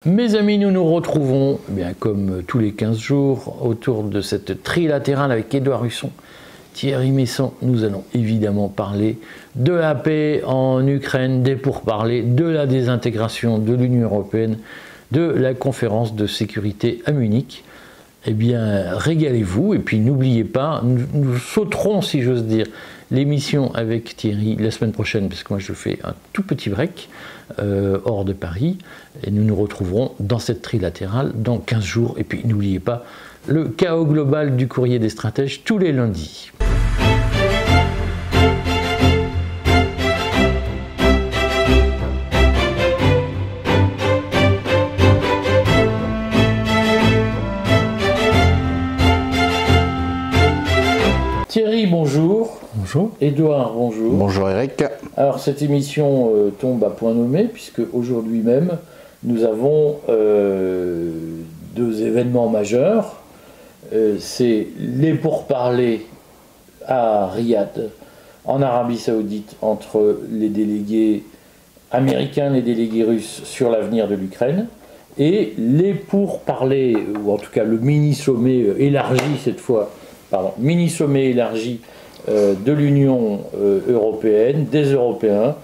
Mes amis, nous nous retrouvons, bien comme tous les 15 jours, autour de cette trilatérale avec Édouard Husson, Thierry Meyssan. Nous allons évidemment parler de la paix en Ukraine, des pourparlers, de la désintégration de l'Union européenne, de la conférence de sécurité à Munich. Eh bien, régalez-vous et puis n'oubliez pas, nous sauterons, si j'ose dire, l'émission avec Thierry la semaine prochaine, parce que moi je fais un tout petit break hors de Paris, et nous nous retrouverons dans cette trilatérale dans 15 jours. Et puis n'oubliez pas le chaos global du courrier des stratèges tous les lundis. Thierry, bonjour. Bonjour. Édouard, bonjour. Bonjour Eric. Alors cette émission tombe à point nommé, puisque aujourd'hui même, nous avons deux événements majeurs. C'est les pourparlers à Riyad, en Arabie Saoudite, entre les délégués américains et les délégués russes sur l'avenir de l'Ukraine, et les pourparlers, ou en tout cas le mini-sommet élargi cette fois, mini-sommet élargi de l'Union européenne, des Européens,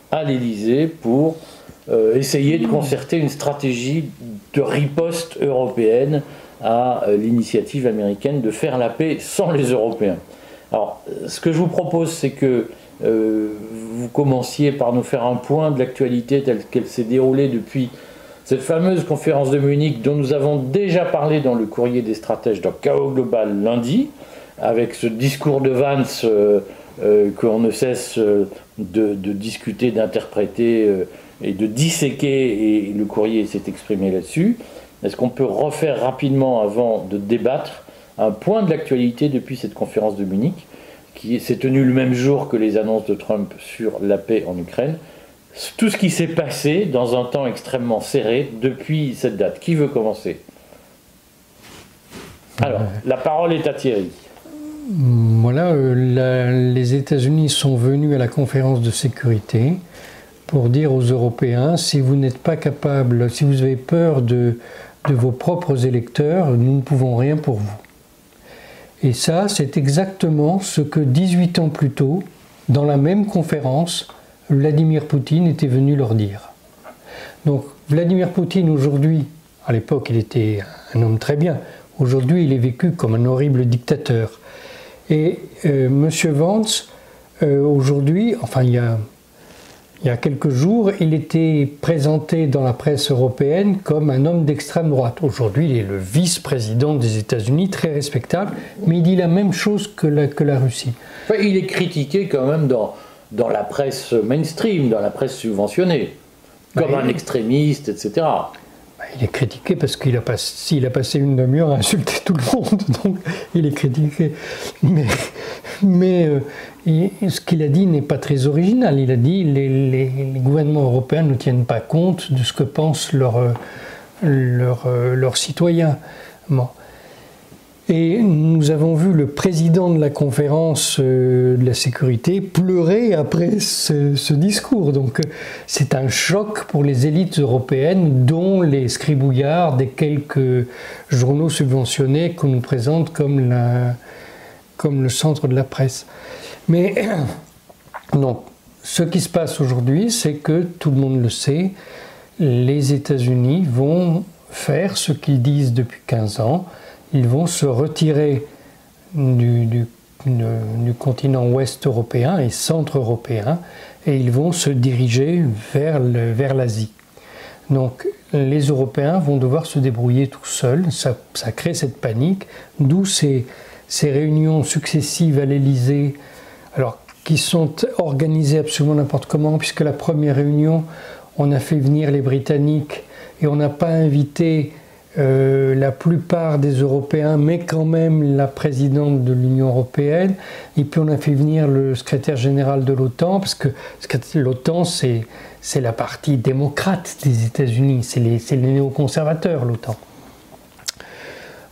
à l'Élysée pour essayer de concerter une stratégie de riposte européenne à l'initiative américaine de faire la paix sans les Européens. Alors, ce que je vous propose, c'est que vous commenciez par nous faire un point de l'actualité telle qu'elle s'est déroulée depuis cette fameuse conférence de Munich dont nous avons déjà parlé dans le courrier des stratèges dans Chaos Global lundi, avec ce discours de Vance qu'on ne cesse de discuter, d'interpréter et de disséquer, et le courrier s'est exprimé là-dessus. Est-ce qu'on peut refaire rapidement, avant de débattre, un point de l'actualité depuis cette conférence de Munich, qui s'est tenue le même jour que les annonces de Trump sur la paix en Ukraine, tout ce qui s'est passé dans un temps extrêmement serré depuis cette date. Qui veut commencer? Alors, la parole est à Thierry. Voilà, les États-Unis sont venus à la conférence de sécurité pour dire aux Européens, si vous n'êtes pas capable, si vous avez peur de vos propres électeurs, nous ne pouvons rien pour vous. Et ça, c'est exactement ce que 18 ans plus tôt, dans la même conférence, Vladimir Poutine était venu leur dire. Donc Vladimir Poutine aujourd'hui, à l'époque il était un homme très bien, aujourd'hui il est vécu comme un horrible dictateur. Et M. Vance, aujourd'hui, enfin il y a quelques jours, il était présenté dans la presse européenne comme un homme d'extrême droite. Aujourd'hui, il est le vice-président des États-Unis, très respectable, mais il dit la même chose que la Russie. Enfin, il est critiqué quand même dans la presse mainstream, dans la presse subventionnée, comme un extrémiste, etc. Il est critiqué parce qu'il a passé une demi-heure à insulter tout le monde, donc il est critiqué. Mais ce qu'il a dit n'est pas très original. Il a dit les gouvernements européens ne tiennent pas compte de ce que pensent leurs citoyens. Bon. Et nous avons vu le président de la conférence de la sécurité pleurer après ce discours. Donc c'est un choc pour les élites européennes, dont les scribouillards des quelques journaux subventionnés qu'on nous présente comme le centre de la presse. Mais donc, ce qui se passe aujourd'hui, c'est que, tout le monde le sait, les États-Unis vont faire ce qu'ils disent depuis 15 ans. Ils vont se retirer du continent ouest européen et centre européen, et ils vont se diriger vers l'Asie. Donc les Européens vont devoir se débrouiller tout seuls, ça crée cette panique, d'où ces réunions successives à l'Élysée, alors qui sont organisées absolument n'importe comment, puisque la première réunion, on a fait venir les Britanniques et on n'a pas invité la plupart des Européens, mais quand même la présidente de l'Union européenne, et puis on a fait venir le secrétaire général de l'OTAN, parce que l'OTAN c'est la partie démocrate des États-Unis, c'est les néoconservateurs, l'OTAN.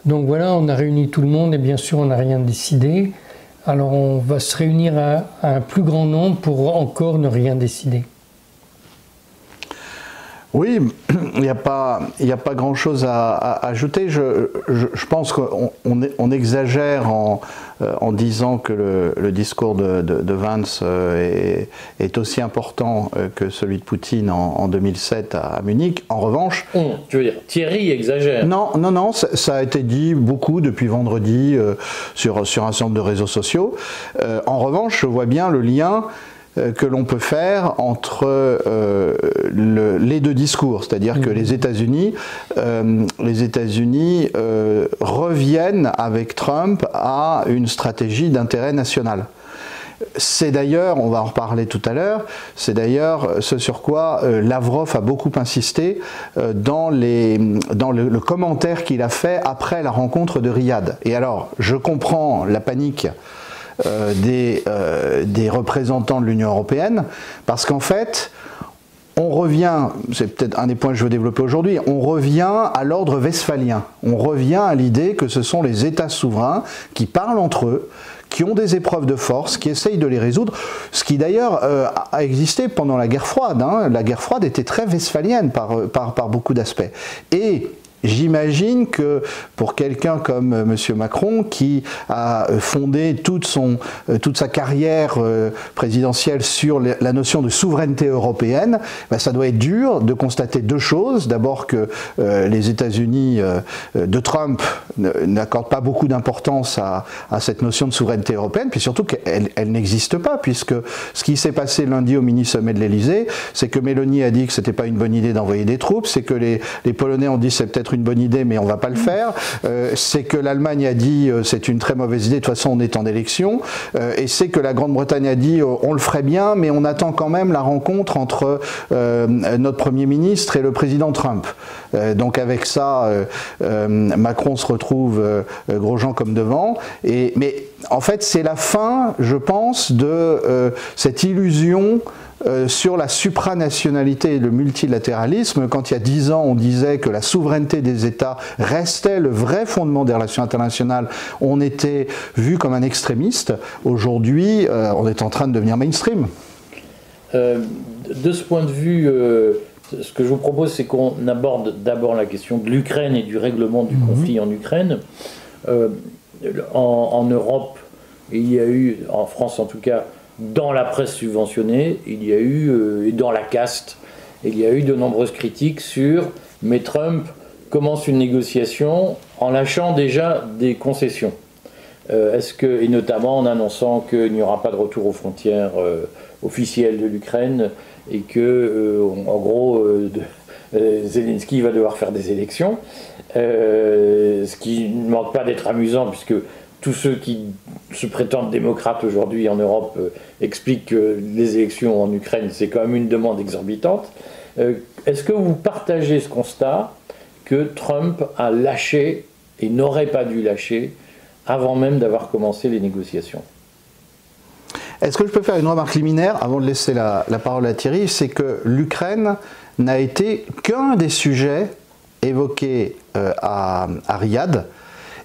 Donc voilà, on a réuni tout le monde et bien sûr on n'a rien décidé. Alors on va se réunir à un plus grand nombre pour encore ne rien décider. Oui, il n'y a pas grand-chose à ajouter. Je pense qu'on exagère en disant que le discours de Vance est aussi important que celui de Poutine en 2007 à Munich. En revanche... Tu veux dire, Thierry exagère? Non, ça a été dit beaucoup depuis vendredi sur un certain nombre de réseaux sociaux. En revanche, je vois bien le lien que l'on peut faire entre les deux discours, c'est-à-dire que les États-Unis reviennent avec Trump à une stratégie d'intérêt national. C'est d'ailleurs, on va en reparler tout à l'heure, c'est d'ailleurs ce sur quoi Lavrov a beaucoup insisté dans le commentaire qu'il a fait après la rencontre de Riyad. Et alors, je comprends la panique des représentants de l'Union européenne, parce qu'en fait, on revient, c'est peut-être un des points que je veux développer aujourd'hui, on revient à l'ordre westphalien, on revient à l'idée que ce sont les États souverains qui parlent entre eux, qui ont des épreuves de force, qui essayent de les résoudre, ce qui d'ailleurs a existé pendant la guerre froide. Hein. La guerre froide était très westphalienne par beaucoup d'aspects. Et j'imagine que pour quelqu'un comme M. Macron, qui a fondé toute sa carrière présidentielle sur la notion de souveraineté européenne, ben ça doit être dur de constater deux choses. D'abord que les États-Unis de Trump n'accordent pas beaucoup d'importance à cette notion de souveraineté européenne, puis surtout qu'elle n'existe pas, puisque ce qui s'est passé lundi au mini-sommet de l'Elysée, c'est que Mélanie a dit que c'était pas une bonne idée d'envoyer des troupes, c'est que les Polonais ont dit c'est peut-être une bonne idée mais on va pas le faire, c'est que l'Allemagne a dit c'est une très mauvaise idée, de toute façon on est en élection, et c'est que la Grande-Bretagne a dit on le ferait bien mais on attend quand même la rencontre entre notre Premier ministre et le président Trump. Donc avec ça, Macron se retrouve Grosjean comme devant, mais en fait c'est la fin, je pense, de cette illusion sur la supranationalité et le multilatéralisme. Quand il y a 10 ans on disait que la souveraineté des États restait le vrai fondement des relations internationales, on était vu comme un extrémiste. Aujourd'hui on est en train de devenir mainstream. De ce point de vue, ce que je vous propose, c'est qu'on aborde d'abord la question de l'Ukraine et du règlement du conflit en Ukraine. En Europe, il y a eu, en France en tout cas, dans la presse subventionnée, il y a eu, et dans la caste, il y a eu de nombreuses critiques sur « mais Trump commence une négociation en lâchant déjà des concessions ». Et notamment en annonçant qu'il n'y aura pas de retour aux frontières officielles de l'Ukraine et que, en gros, Zelensky va devoir faire des élections, ce qui ne manque pas d'être amusant puisque tous ceux qui se prétendent démocrates aujourd'hui en Europe expliquent que les élections en Ukraine, c'est quand même une demande exorbitante. Est-ce que vous partagez ce constat que Trump a lâché et n'aurait pas dû lâcher avant même d'avoir commencé les négociations? Est-ce que je peux faire une remarque liminaire avant de laisser la parole à Thierry? C'est que l'Ukraine n'a été qu'un des sujets évoqués à Riyad.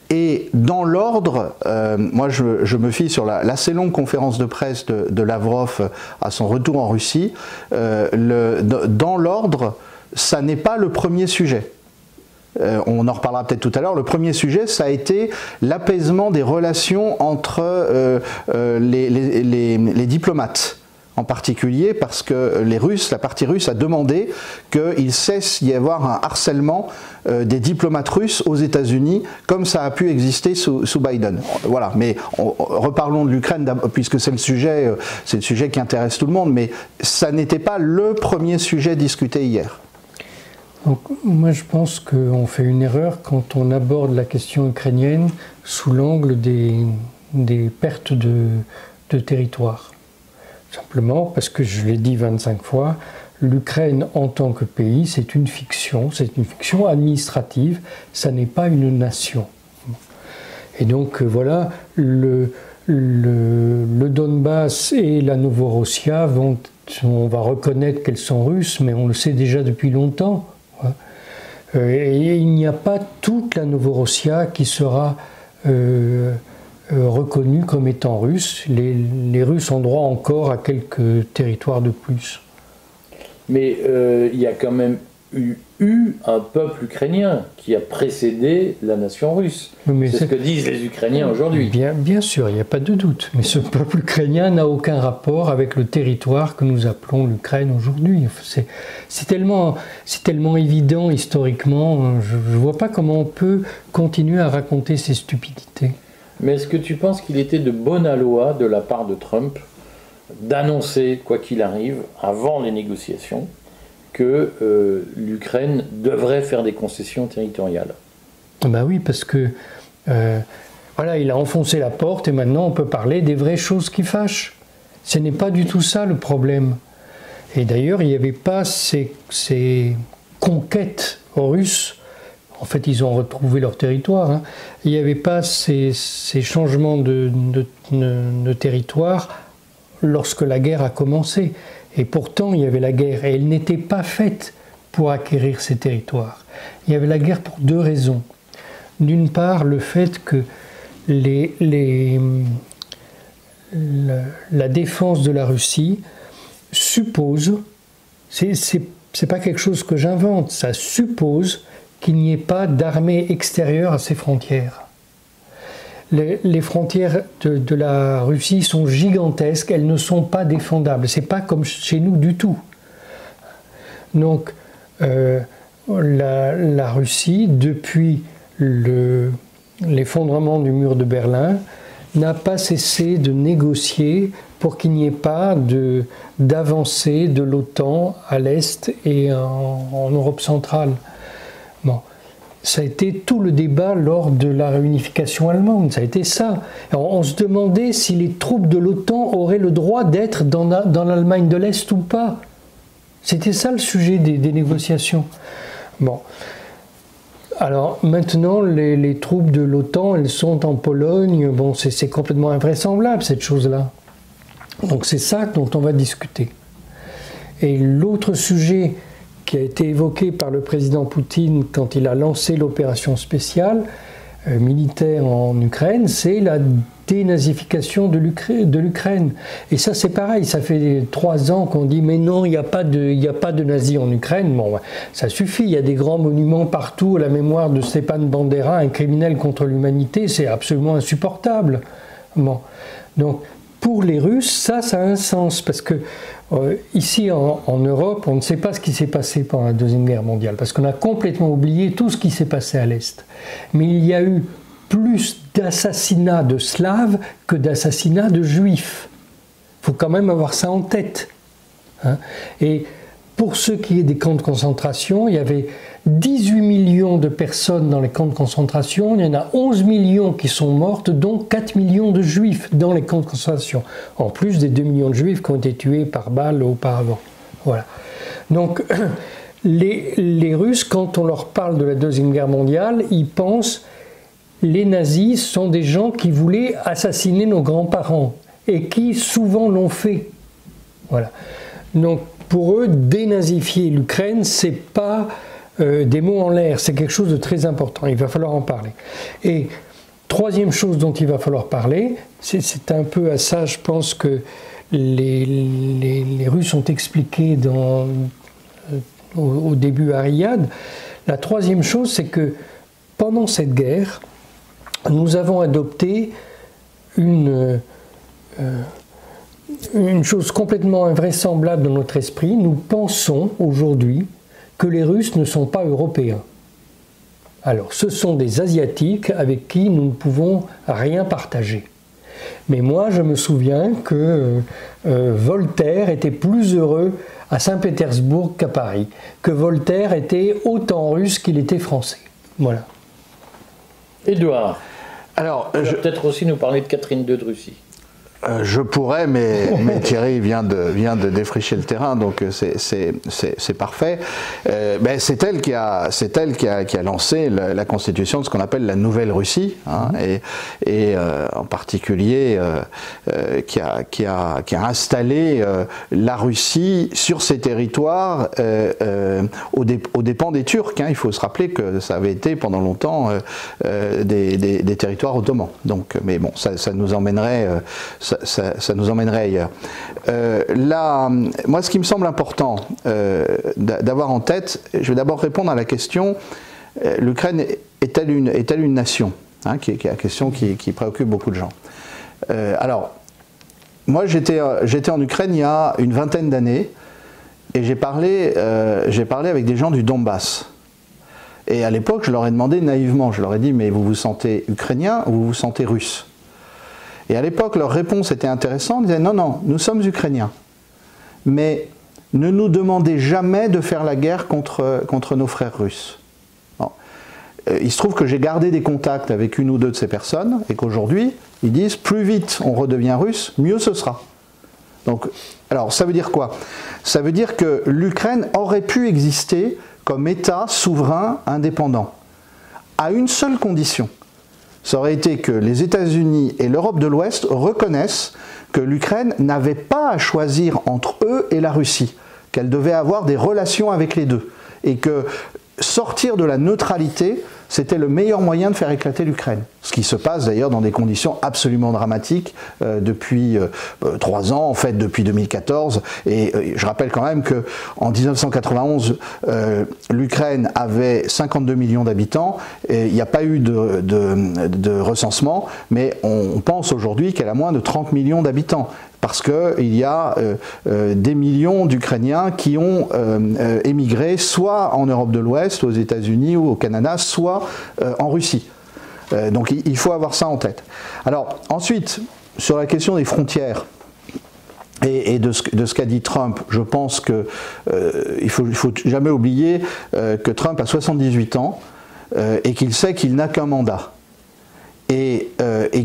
Et dans l'ordre, moi je me fie sur l'assez longue conférence de presse de Lavrov à son retour en Russie, dans l'ordre, ça n'est pas le premier sujet. On en reparlera peut-être tout à l'heure. Le premier sujet, ça a été l'apaisement des relations entre les diplomates. En particulier parce que la partie russe a demandé qu'il cesse d'y avoir un harcèlement des diplomates russes aux États-Unis, comme ça a pu exister sous Biden. Voilà, mais reparlons de l'Ukraine, puisque c'est le sujet qui intéresse tout le monde, mais ça n'était pas le premier sujet discuté hier. Donc, moi je pense qu'on fait une erreur quand on aborde la question ukrainienne sous l'angle des pertes de territoire. Simplement parce que, je l'ai dit 25 fois, l'Ukraine en tant que pays, c'est une fiction administrative, ça n'est pas une nation. Et donc voilà, le Donbass et la Novorossia on va reconnaître qu'elles sont russes, mais on le sait déjà depuis longtemps. Et il n'y a pas toute la Novorossia qui sera reconnue comme étant russe. Les Russes ont droit encore à quelques territoires de plus. Mais il y a quand même eu un peuple ukrainien qui a précédé la nation russe. C'est ce que disent les Ukrainiens aujourd'hui. Bien sûr, il n'y a pas de doute. Mais ce peuple ukrainien n'a aucun rapport avec le territoire que nous appelons l'Ukraine aujourd'hui. C'est tellement évident historiquement. Je ne vois pas comment on peut continuer à raconter ces stupidités. Mais est-ce que tu penses qu'il était de bonne loi de la part de Trump d'annoncer, quoi qu'il arrive, avant les négociations, que l'Ukraine devrait faire des concessions territoriales? Ben oui, parce que voilà, il a enfoncé la porte et maintenant on peut parler des vraies choses qui fâchent. Ce n'est pas du tout ça le problème. Et d'ailleurs, il n'y avait pas ces conquêtes russes. En fait, ils ont retrouvé leur territoire. Hein. Il n'y avait pas ces changements de territoire lorsque la guerre a commencé. Et pourtant, il y avait la guerre, et elle n'était pas faite pour acquérir ces territoires. Il y avait la guerre pour deux raisons. D'une part, le fait que la défense de la Russie suppose, c'est pas quelque chose que j'invente, ça suppose qu'il n'y ait pas d'armée extérieure à ses frontières. Les frontières de la Russie sont gigantesques, elles ne sont pas défendables. C'est pas comme chez nous du tout. Donc, la Russie, depuis l'effondrement du mur de Berlin, n'a pas cessé de négocier pour qu'il n'y ait pas d'avancée de l'OTAN à l'Est et en Europe centrale. Bon. Ça a été tout le débat lors de la réunification allemande, ça a été ça. On se demandait si les troupes de l'OTAN auraient le droit d'être dans l'Allemagne de l'Est ou pas. C'était ça le sujet des négociations. Bon. Alors maintenant, les troupes de l'OTAN, elles sont en Pologne. Bon, c'est complètement invraisemblable cette chose-là. Donc c'est ça dont on va discuter. Et l'autre sujet qui a été évoqué par le président Poutine quand il a lancé l'opération spéciale militaire en Ukraine, c'est la dénazification de l'Ukraine. Et ça, c'est pareil, ça fait 3 ans qu'on dit « mais non, il n'y a pas de nazis en Ukraine ». Bon, ça suffit, il y a des grands monuments partout à la mémoire de Stepan Bandera, un criminel contre l'humanité, c'est absolument insupportable. Bon. Donc, pour les Russes, ça a un sens, parce que ici en Europe, on ne sait pas ce qui s'est passé pendant la Deuxième Guerre mondiale, parce qu'on a complètement oublié tout ce qui s'est passé à l'Est. Mais il y a eu plus d'assassinats de Slaves que d'assassinats de Juifs. Il faut quand même avoir ça en tête. Hein. Et pour ce qui est des camps de concentration, il y avait 18 millions de personnes dans les camps de concentration, il y en a 11 millions qui sont mortes, dont 4 millions de Juifs dans les camps de concentration, en plus des 2 millions de Juifs qui ont été tués par balle auparavant. Voilà. Donc, les Russes, quand on leur parle de la Deuxième Guerre mondiale, ils pensent les nazis sont des gens qui voulaient assassiner nos grands-parents et qui souvent l'ont fait. Voilà. Donc, pour eux, dénazifier l'Ukraine, c'est pas des mots en l'air, c'est quelque chose de très important, il va falloir en parler. Et troisième chose dont il va falloir parler, c'est un peu à ça, je pense que les Russes ont expliqué au début à Riyad. La troisième chose, c'est que pendant cette guerre, nous avons adopté une chose complètement invraisemblable dans notre esprit. Nous pensons aujourd'hui que les Russes ne sont pas européens. Alors, ce sont des Asiatiques avec qui nous ne pouvons rien partager. Mais moi, je me souviens que Voltaire était plus heureux à Saint-Pétersbourg qu'à Paris, que Voltaire était autant russe qu'il était français. Voilà. Édouard, alors, peut-être aussi nous parler de Catherine II de Russie. Je pourrais, mais Thierry vient de défricher le terrain, donc c'est parfait. C'est elle qui a lancé la constitution de ce qu'on appelle la Nouvelle Russie, hein, et en particulier qui a installé la Russie sur ses territoires aux dépens des Turcs. Hein. Il faut se rappeler que ça avait été pendant longtemps des territoires ottomans. Donc, mais bon, ça nous emmènerait ça nous emmènerait ailleurs. Moi, ce qui me semble important d'avoir en tête, je vais d'abord répondre à la question, l'Ukraine est-elle une nation, hein, qui est la question qui préoccupe beaucoup de gens. Alors, moi j'étais en Ukraine il y a une vingtaine d'années, et j'ai parlé avec des gens du Donbass. Et à l'époque, je leur ai demandé naïvement, je leur ai dit, mais vous vous sentez ukrainien ou vous vous sentez russe? Et à l'époque, leur réponse était intéressante, ils disaient, non, non, nous sommes ukrainiens, mais ne nous demandez jamais de faire la guerre contre nos frères russes. Bon. Il se trouve que j'ai gardé des contacts avec une ou deux de ces personnes, et qu'aujourd'hui, ils disent, plus vite on redevient russe, mieux ce sera. Donc, alors, ça veut dire quoi? Ça veut dire que l'Ukraine aurait pu exister comme État souverain indépendant, à une seule condition. Ça aurait été que les États-Unis et l'Europe de l'Ouest reconnaissent que l'Ukraine n'avait pas à choisir entre eux et la Russie, qu'elle devait avoir des relations avec les deux, et que sortir de la neutralité, c'était le meilleur moyen de faire éclater l'Ukraine. Ce qui se passe d'ailleurs dans des conditions absolument dramatiques depuis 3 ans, en fait depuis 2014. Et je rappelle quand même qu'en 1991, l'Ukraine avait 52 millions d'habitants, et il n'y a pas eu de recensement, mais on pense aujourd'hui qu'elle a moins de 30 millions d'habitants. Parce qu'il y a des millions d'Ukrainiens qui ont émigré soit en Europe de l'Ouest, aux États-Unis ou au Canada, soit en Russie. Donc il faut avoir ça en tête. Alors ensuite, sur la question des frontières et de ce qu'a dit Trump, je pense qu'il ne faut jamais oublier que Trump a 78 ans et qu'il sait qu'il n'a qu'un mandat. Et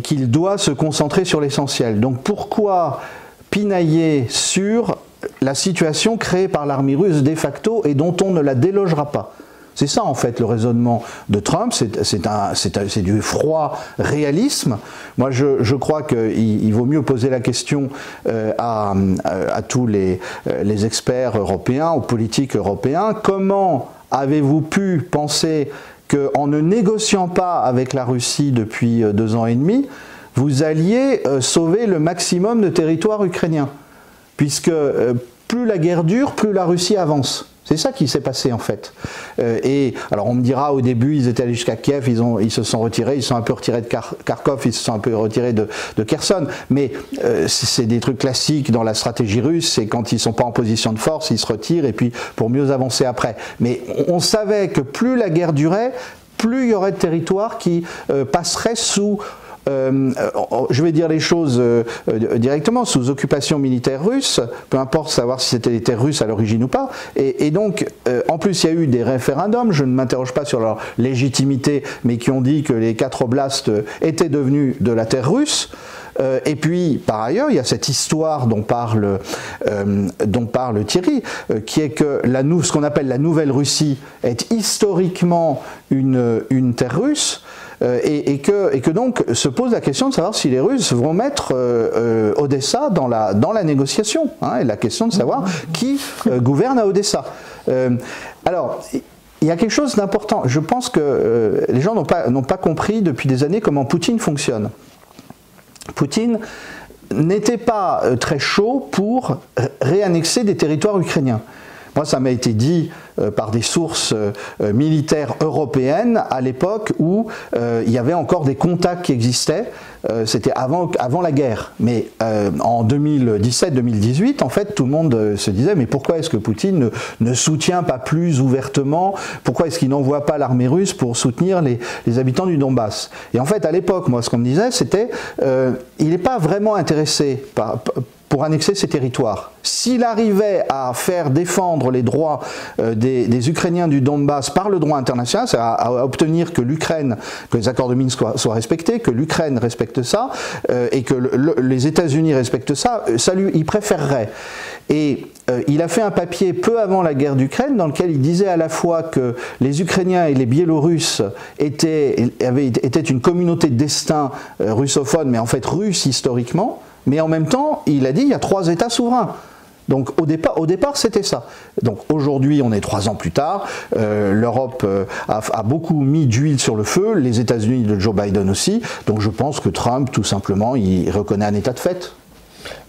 qu'il doit se concentrer sur l'essentiel. Donc pourquoi pinailler sur la situation créée par l'armée russe de facto et dont on ne la délogera pas? C'est ça en fait le raisonnement de Trump, c'est du froid réalisme. Moi je crois qu'il vaut mieux poser la question à tous les experts européens, aux politiques européens. Comment avez-vous pu penser qu'en ne négociant pas avec la Russie depuis 2 ans et demi, vous alliez sauver le maximum de territoire ukrainien? Puisque plus la guerre dure, plus la Russie avance. C'est ça qui s'est passé en fait. Et alors on me dira au début ils étaient allés jusqu'à Kiev, ils se sont retirés, ils sont un peu retirés de Kharkov, ils se sont un peu retirés de Kherson. Mais c'est des trucs classiques dans la stratégie russe, c'est quand ils ne sont pas en position de force, ils se retirent et puis pour mieux avancer après. Mais on savait que plus la guerre durait, plus il y aurait de territoires qui passeraient sous... je vais dire les choses directement, sous occupation militaire russe, peu importe savoir si c'était des terres russes à l'origine ou pas, et donc en plus il y a eu des référendums, je ne m'interroge pas sur leur légitimité, mais qui ont dit que les 4 oblasts étaient devenus de la terre russe. Et puis, par ailleurs, il y a cette histoire dont parle Thierry, qui est que ce qu'on appelle la Nouvelle Russie est historiquement une terre russe, et que donc se pose la question de savoir si les Russes vont mettre Odessa dans la négociation, hein, et la question de savoir qui gouverne à Odessa. Alors, il y a quelque chose d'important. Je pense que les gens n'ont pas compris depuis des années comment Poutine fonctionne. Poutine n'était pas très chaud pour réannexer des territoires ukrainiens. Moi, ça m'a été dit par des sources militaires européennes à l'époque où il y avait encore des contacts qui existaient. C'était avant la guerre. Mais en 2017-2018, en fait, tout le monde se disait mais pourquoi est-ce que Poutine ne soutient pas plus ouvertement? Pourquoi est-ce qu'il n'envoie pas l'armée russe pour soutenir les habitants du Donbass? Et en fait, à l'époque, moi, ce qu'on me disait, c'était il n'est pas vraiment intéressé pour annexer ces territoires. S'il arrivait à faire défendre les droits des Ukrainiens du Donbass par le droit international, c'est à obtenir que les accords de Minsk soient respectés, que l'Ukraine respecte ça, et que les États-Unis respectent ça, il préférerait. Et il a fait un papier peu avant la guerre d'Ukraine dans lequel il disait à la fois que les Ukrainiens et les Biélorusses étaient une communauté de destin russophone, mais en fait russe historiquement. Mais en même temps, il a dit qu'il y a 3 États souverains. Donc au départ c'était ça. Donc aujourd'hui on est 3 ans plus tard, l'Europe a beaucoup mis d'huile sur le feu, les États-Unis de Joe Biden aussi, donc je pense que Trump tout simplement il reconnaît un état de fait.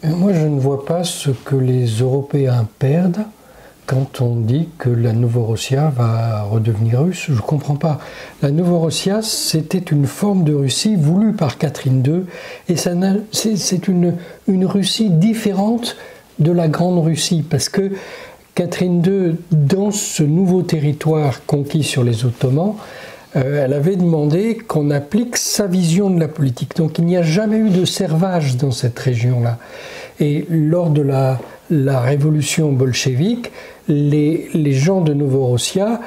Moi je ne vois pas ce que les Européens perdent quand on dit que la Novorossia va redevenir russe. Je ne comprends pas. La Novorossia, c'était une forme de Russie voulue par Catherine II, et c'est une Russie différente de la Grande Russie, parce que Catherine II, dans ce nouveau territoire conquis sur les Ottomans, elle avait demandé qu'on applique sa vision de la politique. Donc il n'y a jamais eu de servage dans cette région-là. Et lors de la révolution bolchevique, les gens de Novorossia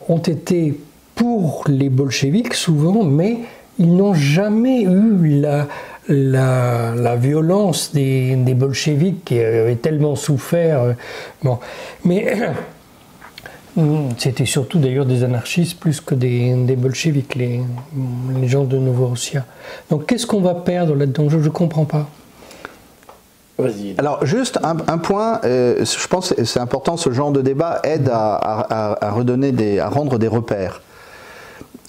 ont été pour les bolcheviks souvent, mais ils n'ont jamais eu la violence des bolcheviks qui avaient tellement souffert. Bon. Mais c'était surtout d'ailleurs des anarchistes plus que des bolcheviks, les gens de Novorossia. Donc qu'est-ce qu'on va perdre là-dedans? Je ne comprends pas. Vas-y. Alors juste un point, je pense que c'est important, ce genre de débat aide à rendre des repères.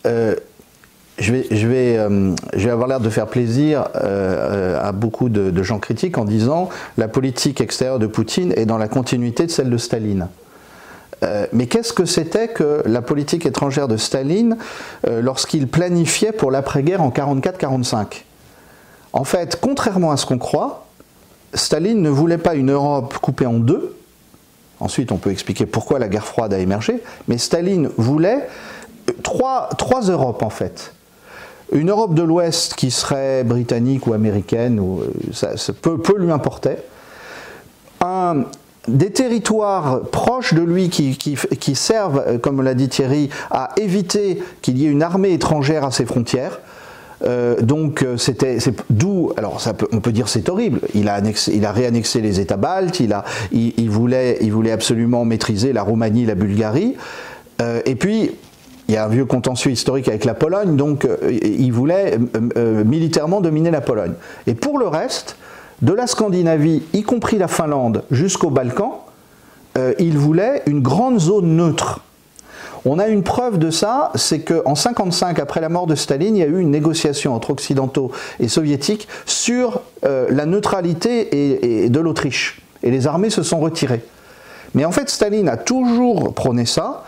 Je vais avoir l'air de faire plaisir à beaucoup de gens critiques en disant la politique extérieure de Poutine est dans la continuité de celle de Staline. Mais qu'est-ce que c'était que la politique étrangère de Staline lorsqu'il planifiait pour l'après-guerre en 1944-1945 ? En fait, contrairement à ce qu'on croit, Staline ne voulait pas une Europe coupée en deux. Ensuite, on peut expliquer pourquoi la guerre froide a émergé. Mais Staline voulait trois Europes, en fait. Une Europe de l'Ouest qui serait britannique ou américaine, ça peu lui importait. Des territoires proches de lui qui servent, comme l'a dit Thierry, à éviter qu'il y ait une armée étrangère à ses frontières. Donc d'où, alors on peut dire c'est horrible, il a réannexé les États baltes, il voulait absolument maîtriser la Roumanie, la Bulgarie, et puis il y a un vieux contentieux historique avec la Pologne, donc il voulait militairement dominer la Pologne. Et pour le reste, de la Scandinavie, y compris la Finlande, jusqu'aux Balkans, il voulait une grande zone neutre. On a une preuve de ça, c'est qu'en 1955, après la mort de Staline, il y a eu une négociation entre occidentaux et soviétiques sur la neutralité de l'Autriche. Et les armées se sont retirées. Mais en fait, Staline a toujours prôné ça.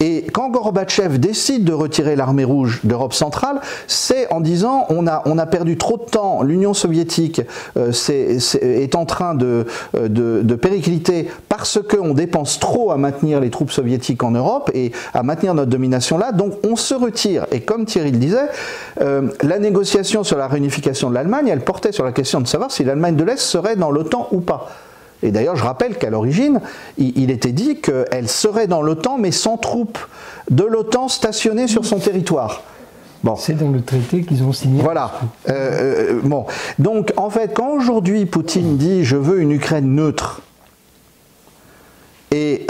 Et quand Gorbatchev décide de retirer l'armée rouge d'Europe centrale, c'est en disant on a perdu trop de temps, l'Union soviétique est en train de péricliter parce qu'on dépense trop à maintenir les troupes soviétiques en Europe et à maintenir notre domination là, donc on se retire. Et comme Thierry le disait, la négociation sur la réunification de l'Allemagne, elle portait sur la question de savoir si l'Allemagne de l'Est serait dans l'OTAN ou pas. Et d'ailleurs, je rappelle qu'à l'origine, il était dit qu'elle serait dans l'OTAN, mais sans troupes de l'OTAN stationnées sur son territoire. Bon. C'est dans le traité qu'ils ont signé. Voilà. Bon. Donc, en fait, quand aujourd'hui Poutine dit « je veux une Ukraine neutre », et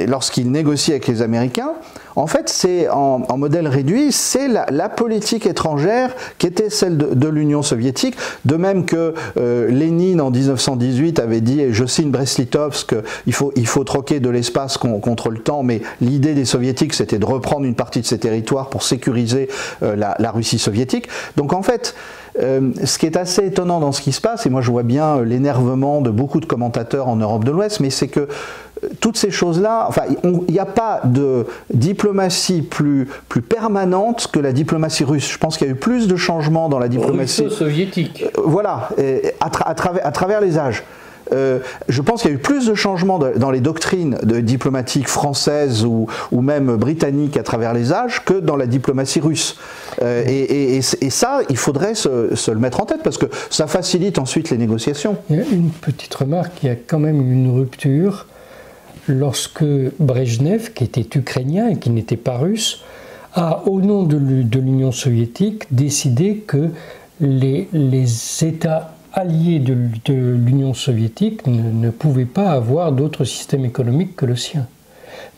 lorsqu'il négocie avec les Américains, en fait, c'est en modèle réduit, c'est la politique étrangère qui était celle de l'Union soviétique, de même que Lénine en 1918 avait dit, et je signe Brest-Litovsk, il faut troquer de l'espace contre le temps, mais l'idée des soviétiques c'était de reprendre une partie de ces territoires pour sécuriser la Russie soviétique. Donc en fait, ce qui est assez étonnant dans ce qui se passe, et moi je vois bien l'énervement de beaucoup de commentateurs en Europe de l'Ouest, mais c'est que toutes ces choses-là, enfin, il n'y a pas de diplomatie plus permanente que la diplomatie russe. Je pense qu'il y a eu plus de changements dans la diplomatie soviétique. Voilà, à travers les âges. Je pense qu'il y a eu plus de changements dans les doctrines diplomatiques françaises ou même britanniques à travers les âges que dans la diplomatie russe. Et ça, il faudrait se le mettre en tête parce que ça facilite ensuite les négociations. Il y a une petite remarque, il y a quand même une rupture lorsque Brejnev, qui était ukrainien et qui n'était pas russe, a, au nom de l'Union soviétique, décidé que les États alliés de l'Union soviétique ne pouvaient pas avoir d'autre système économique que le sien.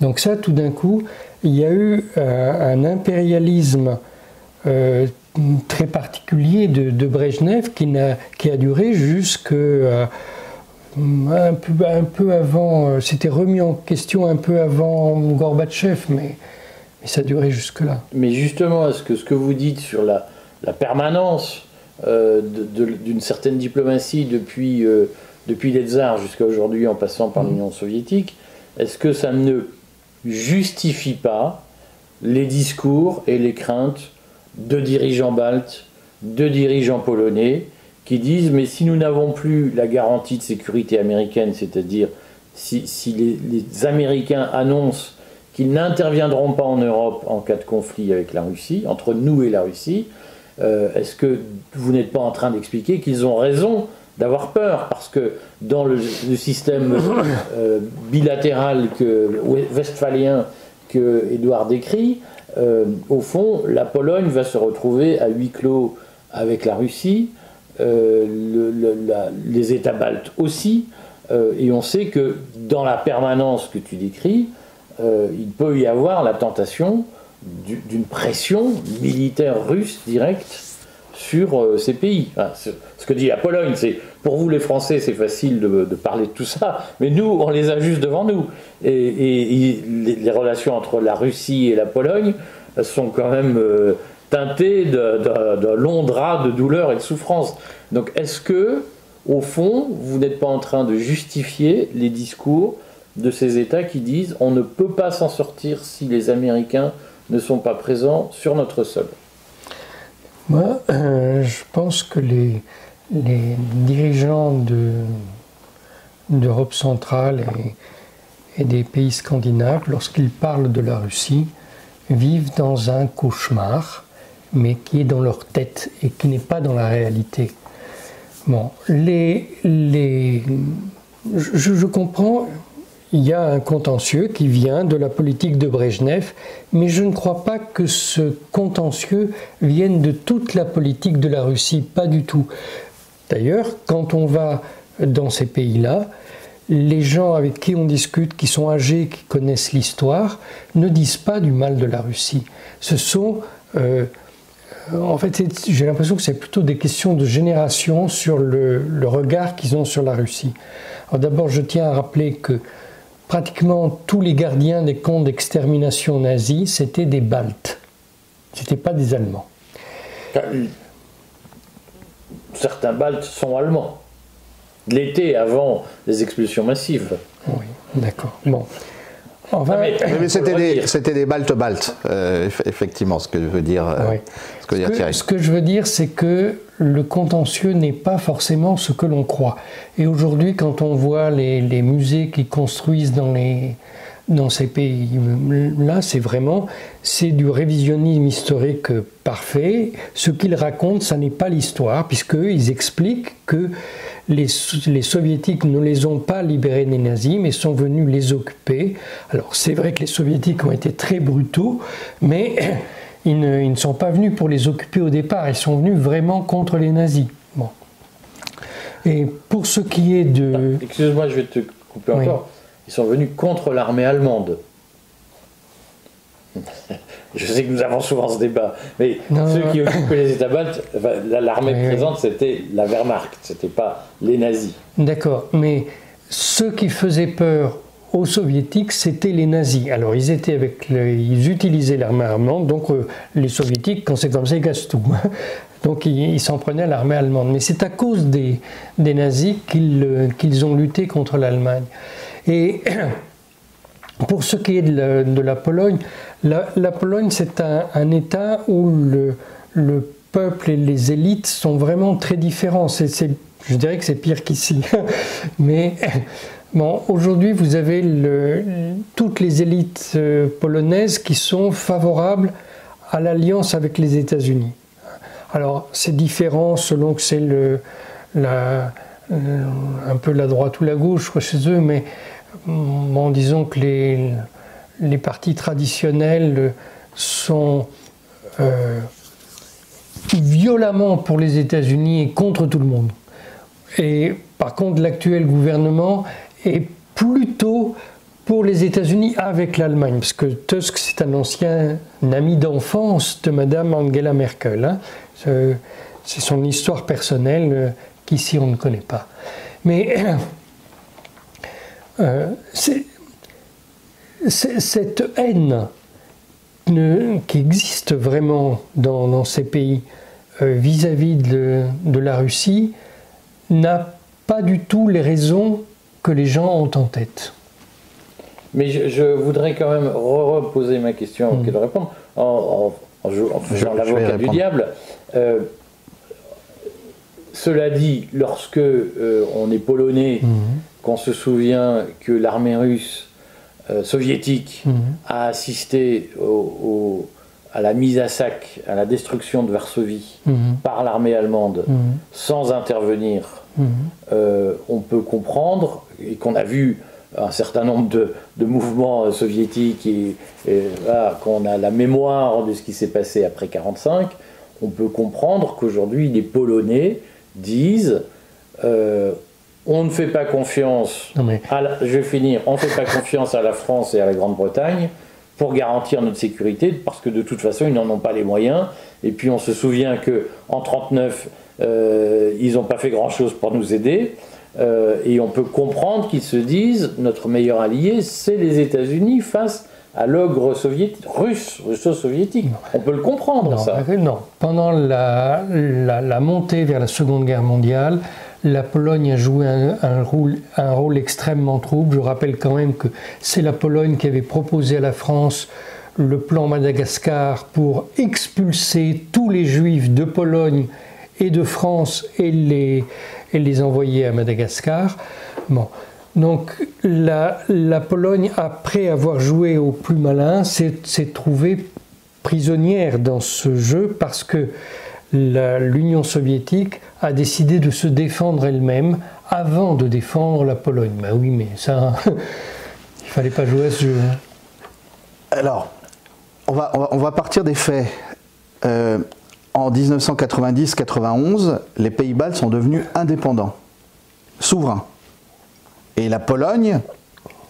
Donc ça, tout d'un coup, il y a eu un impérialisme très particulier de Brejnev qui a duré jusqu'à Un peu avant, c'était remis en question un peu avant Gorbatchev, mais ça durait jusque-là. Mais justement, est-ce que ce que vous dites sur la permanence d'une certaine diplomatie depuis les tsars jusqu'à aujourd'hui en passant par l'Union soviétique, est-ce que ça ne justifie pas les discours et les craintes de dirigeants baltes, de dirigeants polonais, qui disent mais si nous n'avons plus la garantie de sécurité américaine, c'est-à-dire si les Américains annoncent qu'ils n'interviendront pas en Europe en cas de conflit avec la Russie, entre nous et la Russie, est-ce que vous n'êtes pas en train d'expliquer qu'ils ont raison d'avoir peur? Parce que dans le système bilatéral westphalien que Édouard décrit, au fond, la Pologne va se retrouver à huis clos avec la Russie, les États baltes aussi, et on sait que dans la permanence que tu décris, il peut y avoir la tentation d'une pression militaire russe directe sur ces pays. Enfin, ce que dit la Pologne, c'est pour vous les Français, c'est facile de parler de tout ça, mais nous, on les a juste devant nous. Et les relations entre la Russie et la Pologne sont quand même teintées d'un long drap de douleur et de souffrance. Donc, est-ce que, au fond, vous n'êtes pas en train de justifier les discours de ces États qui disent on ne peut pas s'en sortir si les Américains ne sont pas présents sur notre sol? Moi, je pense que les dirigeants d'Europe centrale et des pays scandinaves, lorsqu'ils parlent de la Russie, vivent dans un cauchemar, mais qui est dans leur tête et qui n'est pas dans la réalité. Bon, je comprends, il y a un contentieux qui vient de la politique de Brejnev, mais je ne crois pas que ce contentieux vienne de toute la politique de la Russie, pas du tout. D'ailleurs, quand on va dans ces pays-là, les gens avec qui on discute, qui sont âgés, qui connaissent l'histoire, ne disent pas du mal de la Russie. Ce sont... en fait, j'ai l'impression que c'est plutôt des questions de génération sur le regard qu'ils ont sur la Russie. Alors d'abord, je tiens à rappeler que pratiquement tous les gardiens des camps d'extermination nazis, c'était des Baltes. Ce n'étaient pas des Allemands. Certains Baltes sont allemands. L'été avant les expulsions massives. Oui, d'accord. Bon. Mais c'était des Baltes, effectivement, ce que veut dire, Thierry. Ce que je veux dire, c'est que le contentieux n'est pas forcément ce que l'on croit. Et aujourd'hui, quand on voit les musées qui construisent dans ces pays-là, c'est du révisionnisme historique parfait. Ce qu'ils racontent, ça n'est pas l'histoire, puisqu'ils expliquent que les soviétiques ne les ont pas libérés des nazis, mais sont venus les occuper. Alors c'est vrai que les soviétiques ont été très brutaux, mais ils ne sont pas venus pour les occuper au départ, ils sont venus vraiment contre les nazis. Bon. Et pour ce qui est de... Excuse-moi, je vais te couper encore. Ils sont venus contre l'armée allemande. Je sais que nous avons souvent ce débat, mais ceux qui occupaient les États baltes, l'armée présente, c'était la Wehrmacht, c'était pas les nazis. D'accord, mais ceux qui faisaient peur aux soviétiques, c'était les nazis. Alors ils utilisaient l'armée allemande, donc les soviétiques, quand c'est comme ça, ils cassent tout. Donc ils s'en prenaient à l'armée allemande. Mais c'est à cause des nazis qu'ils ont lutté contre l'Allemagne. Et pour ce qui est de la Pologne, la Pologne, c'est un État où le peuple et les élites sont vraiment très différents. Je dirais que c'est pire qu'ici. Mais bon, aujourd'hui, vous avez toutes les élites polonaises qui sont favorables à l'alliance avec les États-Unis. Alors, c'est différent selon que c'est un peu la droite ou la gauche chez eux, mais bon, disons que les partis traditionnels sont violemment pour les États-Unis et contre tout le monde. Et par contre, l'actuel gouvernement est plutôt pour les États-Unis avec l'Allemagne, parce que Tusk, c'est un ancien ami d'enfance de Madame Angela Merkel. Hein. C'est son histoire personnelle qu'ici on ne connaît pas. Mais cette haine qui existe vraiment dans ces pays vis-à-vis de la Russie n'a pas du tout les raisons que les gens ont en tête. Mais je voudrais quand même reposer ma question et de répondre en faisant l'avocat du diable. Cela dit, lorsque on est polonais, qu'on se souvient que l'armée russe soviétique a assisté à la mise à sac, à la destruction de Varsovie par l'armée allemande sans intervenir, on peut comprendre, et qu'on a vu un certain nombre de mouvements soviétiques et là, qu'on a la mémoire de ce qui s'est passé après 1945, on peut comprendre qu'aujourd'hui les Polonais disent on ne fait pas confiance je vais finir, on ne fait pas confiance à la France et à la Grande-Bretagne pour garantir notre sécurité, parce que de toute façon ils n'en ont pas les moyens, et puis on se souvient qu'en 1939 ils n'ont pas fait grand chose pour nous aider, et on peut comprendre qu'ils se disent notre meilleur allié c'est les États-Unis face à l'ogre russo-soviétique. On peut le comprendre, ça. Non. Pendant la montée vers la Seconde Guerre mondiale, la Pologne a joué un rôle extrêmement trouble. Je rappelle quand même que c'est la Pologne qui avait proposé à la France le plan Madagascar pour expulser tous les Juifs de Pologne et de France et les envoyer à Madagascar. Bon. Donc la Pologne, après avoir joué au plus malin, s'est trouvée prisonnière dans ce jeu parce que l'Union soviétique a décidé de se défendre elle-même avant de défendre la Pologne. Ben oui, mais ça, il fallait pas jouer à ce jeu. Alors, on va partir des faits. En 1990-91, les pays baltes sont devenus indépendants, souverains. Et la Pologne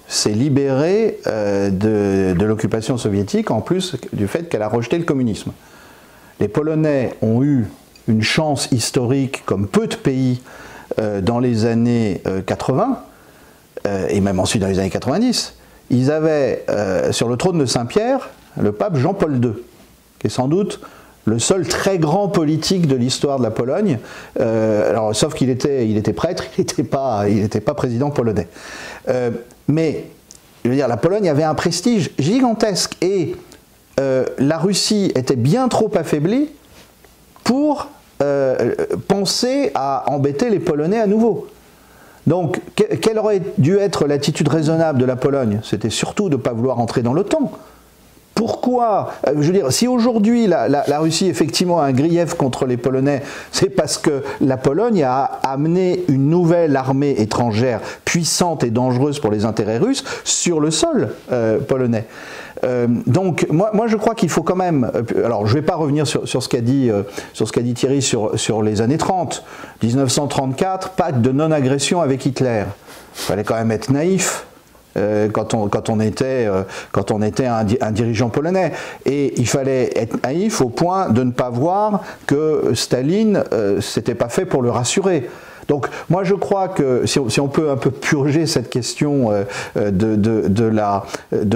s'est libérée de l'occupation soviétique, en plus du fait qu'elle a rejeté le communisme. Les Polonais ont eu une chance historique, comme peu de pays, dans les années 80, et même ensuite dans les années 90. Ils avaient sur le trône de Saint-Pierre le pape Jean-Paul II, qui est sans doute le seul très grand politique de l'histoire de la Pologne, alors, sauf qu'il était prêtre, il n'était pas président polonais. Mais, je veux dire, la Pologne avait un prestige gigantesque, et la Russie était bien trop affaiblie pour penser à embêter les Polonais à nouveau. Donc, quelle aurait dû être l'attitude raisonnable de la Pologne? C'était surtout de ne pas vouloir entrer dans l'OTAN. Pourquoi? Je veux dire, si aujourd'hui la Russie effectivement a un grief contre les Polonais, c'est parce que la Pologne a amené une nouvelle armée étrangère puissante et dangereuse pour les intérêts russes sur le sol polonais. Donc moi je crois qu'il faut quand même, alors je ne vais pas revenir sur ce qu'a dit Thierry sur les années 30, 1934, pacte de non-agression avec Hitler. Il fallait quand même être naïf. Quand on était un dirigeant polonais, et il fallait être naïf au point de ne pas voir que Staline s'était pas fait pour le rassurer. Donc moi je crois que si on peut un peu purger cette question de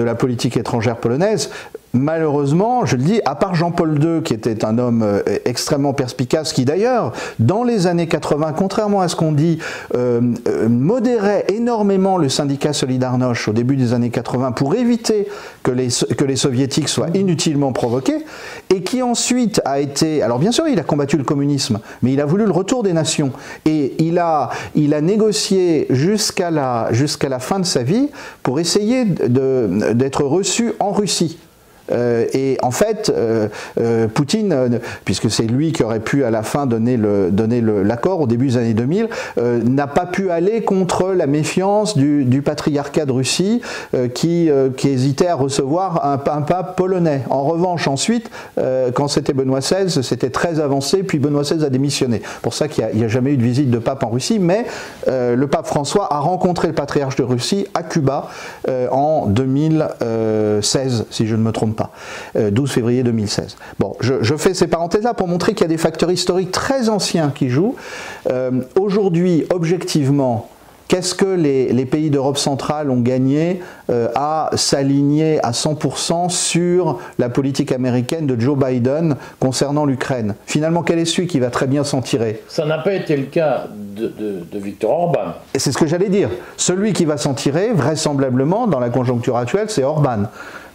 la politique étrangère polonaise, malheureusement, je le dis, à part Jean-Paul II, qui était un homme extrêmement perspicace, qui d'ailleurs, dans les années 80, contrairement à ce qu'on dit, modérait énormément le syndicat Solidarność au début des années 80 pour éviter que les soviétiques soient inutilement provoqués, et qui ensuite a été... Alors bien sûr, il a combattu le communisme, mais il a voulu le retour des nations, et il a négocié jusqu'à la fin de sa vie pour essayer d'être reçu en Russie. Et en fait, Poutine, puisque c'est lui qui aurait pu à la fin donner l'accord au début des années 2000, n'a pas pu aller contre la méfiance du patriarcat de Russie qui hésitait à recevoir un pape polonais. En revanche, ensuite, quand c'était Benoît XVI, c'était très avancé, puis Benoît XVI a démissionné. Pour ça qu'il n'y a jamais eu de visite de pape en Russie, mais le pape François a rencontré le patriarche de Russie à Cuba en 2016, si je ne me trompe pas, 12 février 2016. Bon, je fais ces parenthèses-là pour montrer qu'il y a des facteurs historiques très anciens qui jouent. Aujourd'hui, objectivement, qu'est-ce que les pays d'Europe centrale ont gagné à s'aligner à 100% sur la politique américaine de Joe Biden concernant l'Ukraine? Finalement, quel est celui qui va très bien s'en tirer? Ça n'a pas été le cas de Viktor Orban. Et c'est ce que j'allais dire. Celui qui va s'en tirer, vraisemblablement, dans la conjoncture actuelle, c'est Orban.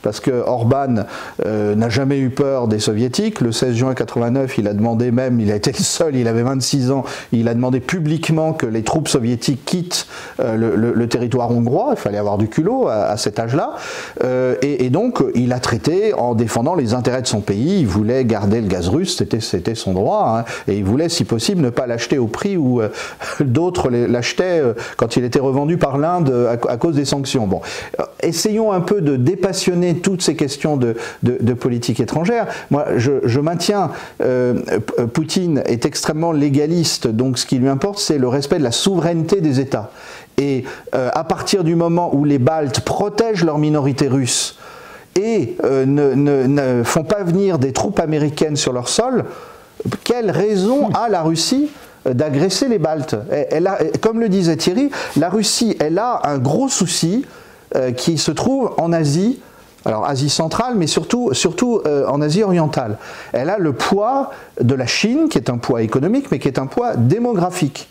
Parce que Orban n'a jamais eu peur des soviétiques. Le 16 juin 89, il a demandé même, il a été le seul, il avait 26 ans, il a demandé publiquement que les troupes soviétiques quittent le territoire hongrois. Il fallait avoir du culot à cet âge-là. Et donc, il a traité en défendant les intérêts de son pays. Il voulait garder le gaz russe, c'était son droit. Hein, et il voulait, si possible, ne pas l'acheter au prix où d'autres l'achetaient quand il était revendu par l'Inde à cause des sanctions. Bon, essayons un peu de dépassionner toutes ces questions de politique étrangère. Moi, je maintiens, Poutine est extrêmement légaliste, donc ce qui lui importe, c'est le respect de la souveraineté des États. Et à partir du moment où les Baltes protègent leur minorité russe et ne font pas venir des troupes américaines sur leur sol, quelle raison a la Russie d'agresser les Baltes? Comme le disait Thierry, la Russie, elle a un gros souci qui se trouve en Asie. Alors Asie centrale, mais surtout en Asie orientale. Elle a le poids de la Chine, qui est un poids économique, mais qui est un poids démographique.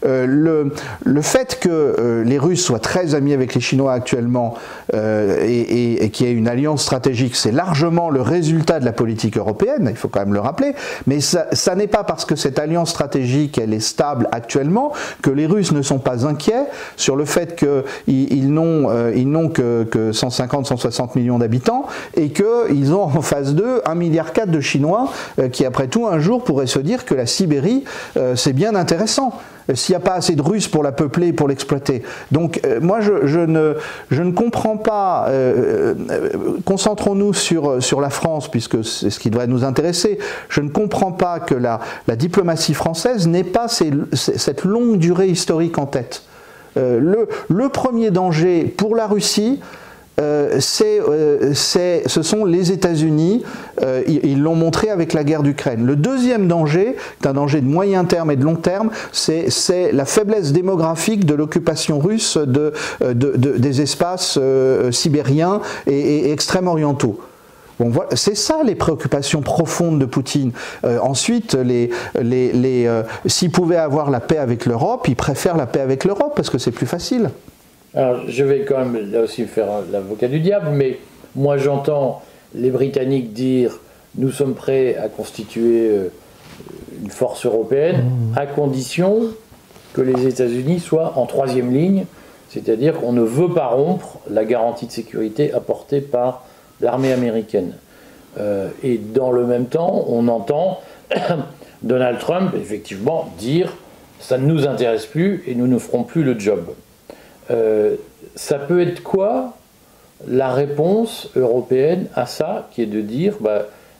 Le fait que les Russes soient très amis avec les Chinois actuellement et qu'il y ait une alliance stratégique, c'est largement le résultat de la politique européenne, il faut quand même le rappeler, mais ça n'est pas parce que cette alliance stratégique elle est stable actuellement que les Russes ne sont pas inquiets sur le fait qu'ils n'ont que 150-160 millions d'habitants et qu'ils ont en face d'eux 1,4 milliard de Chinois qui après tout un jour pourraient se dire que la Sibérie c'est bien intéressant. S'il n'y a pas assez de Russes pour la peupler, pour l'exploiter. Donc moi je ne comprends pas, concentrons-nous sur la France puisque c'est ce qui doit nous intéresser, je ne comprends pas que la diplomatie française n'ait pas cette longue durée historique en tête. Le premier danger pour la Russie, ce sont les États-Unis, ils l'ont montré avec la guerre d'Ukraine. Le deuxième danger, c'est un danger de moyen terme et de long terme, c'est la faiblesse démographique de l'occupation russe des espaces sibériens et extrême-orientaux. Bon, voilà, c'est ça les préoccupations profondes de Poutine. Ensuite, s'il pouvait avoir la paix avec l'Europe, il préfère la paix avec l'Europe parce que c'est plus facile. Alors, je vais quand même là aussi faire l'avocat du diable, mais moi j'entends les Britanniques dire nous sommes prêts à constituer une force européenne à condition que les États-Unis soient en troisième ligne, c'est-à-dire qu'on ne veut pas rompre la garantie de sécurité apportée par l'armée américaine. Et dans le même temps, on entend Donald Trump effectivement dire ça ne nous intéresse plus et nous ne ferons plus le job. Ça peut être quoi la réponse européenne à ça, qui est de dire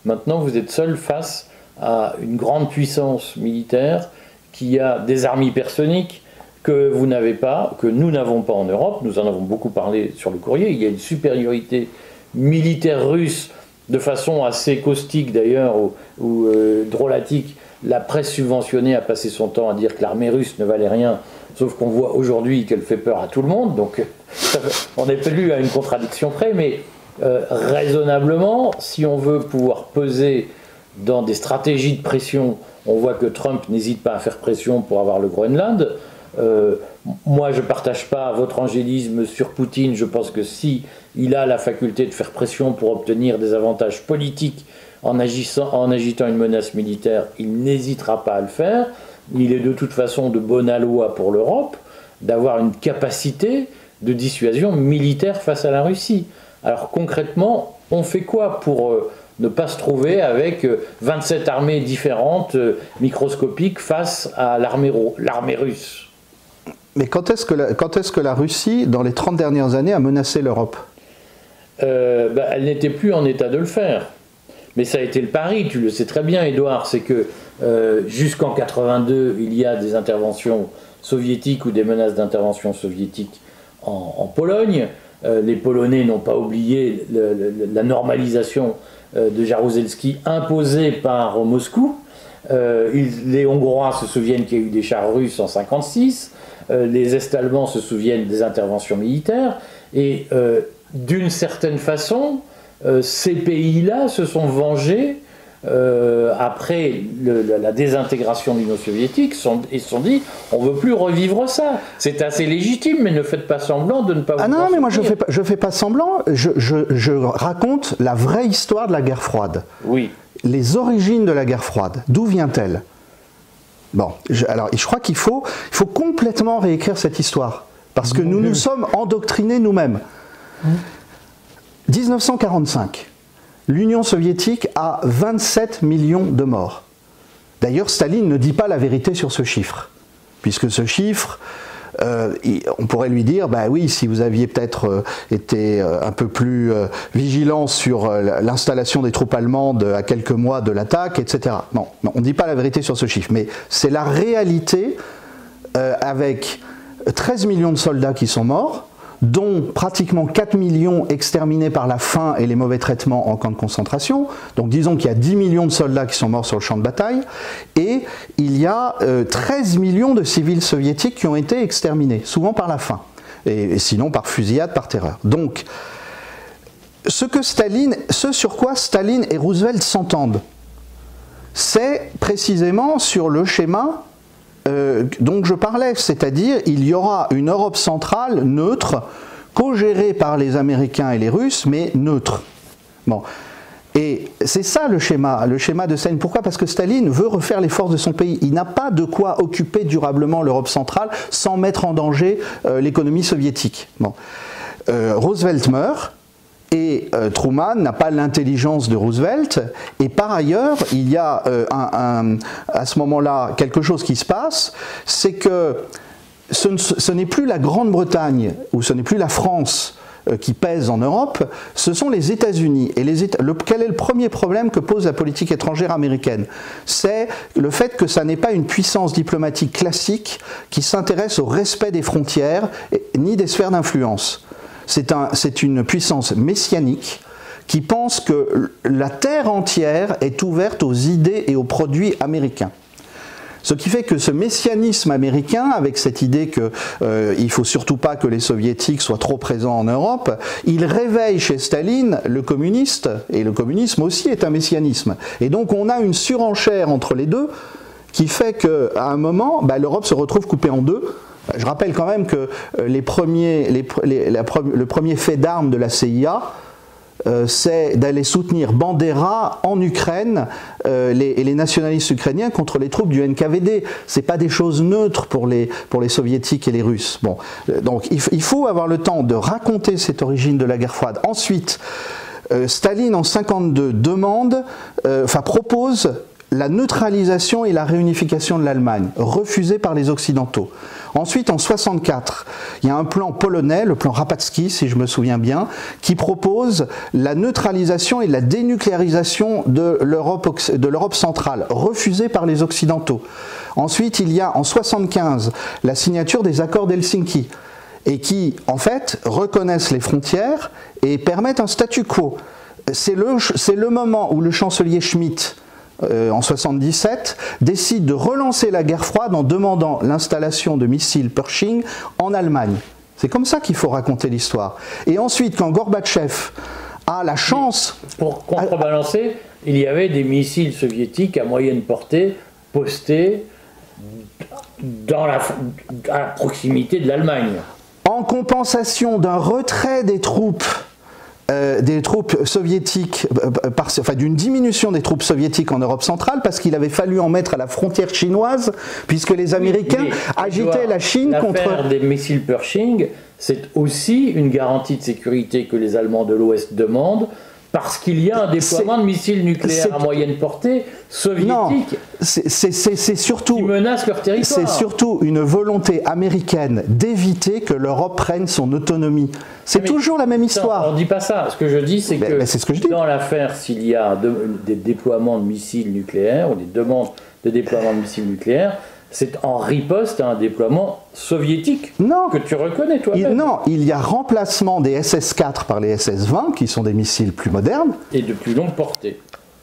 maintenant vous êtes seul face à une grande puissance militaire qui a des armes hypersoniques que vous n'avez pas, que nous n'avons pas en Europe. Nous en avons beaucoup parlé sur le courrier. Il y a une supériorité militaire russe de façon assez caustique d'ailleurs ou drôlatique. La presse subventionnée a passé son temps à dire que l'armée russe ne valait rien. Sauf qu'on voit aujourd'hui qu'elle fait peur à tout le monde, donc on n'est plus à une contradiction près, mais raisonnablement, si on veut pouvoir peser dans des stratégies de pression, on voit que Trump n'hésite pas à faire pression pour avoir le Groenland. Moi, je ne partage pas votre angélisme sur Poutine. Je pense que si il a la faculté de faire pression pour obtenir des avantages politiques en agitant une menace militaire, il n'hésitera pas à le faire. Il est de toute façon de bon aloi pour l'Europe d'avoir une capacité de dissuasion militaire face à la Russie. Alors concrètement, on fait quoi pour ne pas se trouver avec 27 armées différentes, microscopiques, face à l'armée russe? Mais quand est-ce que la Russie, dans les 30 dernières années, a menacé l'Europe? Elle n'était plus en état de le faire. Mais ça a été le pari, tu le sais très bien, Édouard, c'est que jusqu'en 82, il y a des interventions soviétiques ou des menaces d'intervention soviétique en Pologne. Les Polonais n'ont pas oublié la normalisation de Jaruzelski imposée par Moscou. Les Hongrois se souviennent qu'il y a eu des chars russes en 1956. les Est-Allemands se souviennent des interventions militaires, et d'une certaine façon, ces pays-là se sont vengés après la désintégration de l'Union soviétique. Ils se sont dit, on ne veut plus revivre ça. C'est assez légitime, mais ne faites pas semblant de ne pas vous en non, mais moi souvenir. je fais pas semblant, je raconte la vraie histoire de la guerre froide. Oui. Les origines de la guerre froide, d'où vient-elle? Bon, alors je crois qu'il faut complètement réécrire cette histoire, parce que nous nous sommes endoctrinés nous-mêmes. 1945, l'Union soviétique a 27 millions de morts. D'ailleurs, Staline ne dit pas la vérité sur ce chiffre, puisque ce chiffre, on pourrait lui dire, bah oui, si vous aviez peut-être été un peu plus vigilant sur l'installation des troupes allemandes à quelques mois de l'attaque, etc. Non, on ne dit pas la vérité sur ce chiffre, mais c'est la réalité avec 13 millions de soldats qui sont morts, dont pratiquement 4 millions exterminés par la faim et les mauvais traitements en camp de concentration. Donc disons qu'il y a 10 millions de soldats qui sont morts sur le champ de bataille, et il y a 13 millions de civils soviétiques qui ont été exterminés, souvent par la faim, et sinon par fusillade, par terreur. Donc, ce sur quoi Staline et Roosevelt s'entendent, c'est précisément sur le schéma dont je parlais, c'est-à-dire il y aura une Europe centrale neutre, co-gérée par les Américains et les Russes, mais neutre. Bon. Et c'est ça le schéma de Staline. Pourquoi? Parce que Staline veut refaire les forces de son pays. Il n'a pas de quoi occuper durablement l'Europe centrale sans mettre en danger l'économie soviétique. Bon. Roosevelt meurt, et Truman n'a pas l'intelligence de Roosevelt, et par ailleurs, il y a à ce moment-là quelque chose qui se passe, c'est que ce n'est plus la Grande-Bretagne, ou ce n'est plus la France qui pèse en Europe, ce sont les États-Unis. Et quel est le premier problème que pose la politique étrangère américaine? C'est le fait que ça n'est pas une puissance diplomatique classique qui s'intéresse au respect des frontières, ni des sphères d'influence. C'est une puissance messianique qui pense que la terre entière est ouverte aux idées et aux produits américains. Ce qui fait que ce messianisme américain, avec cette idée qu'il ne faut surtout pas que les soviétiques soient trop présents en Europe, il réveille chez Staline le communiste, et le communisme aussi est un messianisme. Et donc on a une surenchère entre les deux qui fait qu'à un moment, l'Europe se retrouve coupée en deux. Je rappelle quand même que le premier fait d'armes de la CIA, c'est d'aller soutenir Bandera en Ukraine, et les nationalistes ukrainiens contre les troupes du NKVD. Ce n'est pas des choses neutres pour les soviétiques et les Russes. Bon, donc il faut avoir le temps de raconter cette origine de la guerre froide. Ensuite, Staline en 1952 propose la neutralisation et la réunification de l'Allemagne, refusée par les Occidentaux. Ensuite, en 1964, il y a un plan polonais, le plan Rapatsky, si je me souviens bien, qui propose la neutralisation et la dénucléarisation de l'Europe centrale, refusée par les Occidentaux. Ensuite, il y a en 1975 la signature des accords d'Helsinki, et qui, en fait, reconnaissent les frontières et permettent un statu quo. C'est le moment où le chancelier Schmitt, en 1977, décide de relancer la guerre froide en demandant l'installation de missiles Pershing en Allemagne. C'est comme ça qu'il faut raconter l'histoire. Et ensuite, quand Gorbatchev a la chance... Pour contrebalancer, il y avait des missiles soviétiques à moyenne portée postés à proximité de l'Allemagne. En compensation d'un retrait des troupes soviétiques, d'une diminution des troupes soviétiques en Europe centrale, parce qu'il avait fallu en mettre à la frontière chinoise, puisque les Américains agitaient la Chine contre... L'affaire des missiles Pershing, c'est aussi une garantie de sécurité que les Allemands de l'Ouest demandent, parce qu'il y a un déploiement de missiles nucléaires à moyenne portée soviétiques c'est surtout, qui menacent leur territoire. C'est surtout une volonté américaine d'éviter que l'Europe prenne son autonomie. C'est toujours la même histoire. On ne dit pas ça. Ce que je dis, c'est que, c'est ce que je dis. Dans l'affaire, s'il y a des déploiements de missiles nucléaires ou des demandes de déploiement de missiles nucléaires, c'est en riposte à un déploiement soviétique que tu reconnais toi-même. Non, il y a remplacement des SS-4 par les SS-20, qui sont des missiles plus modernes. Et de plus longue portée.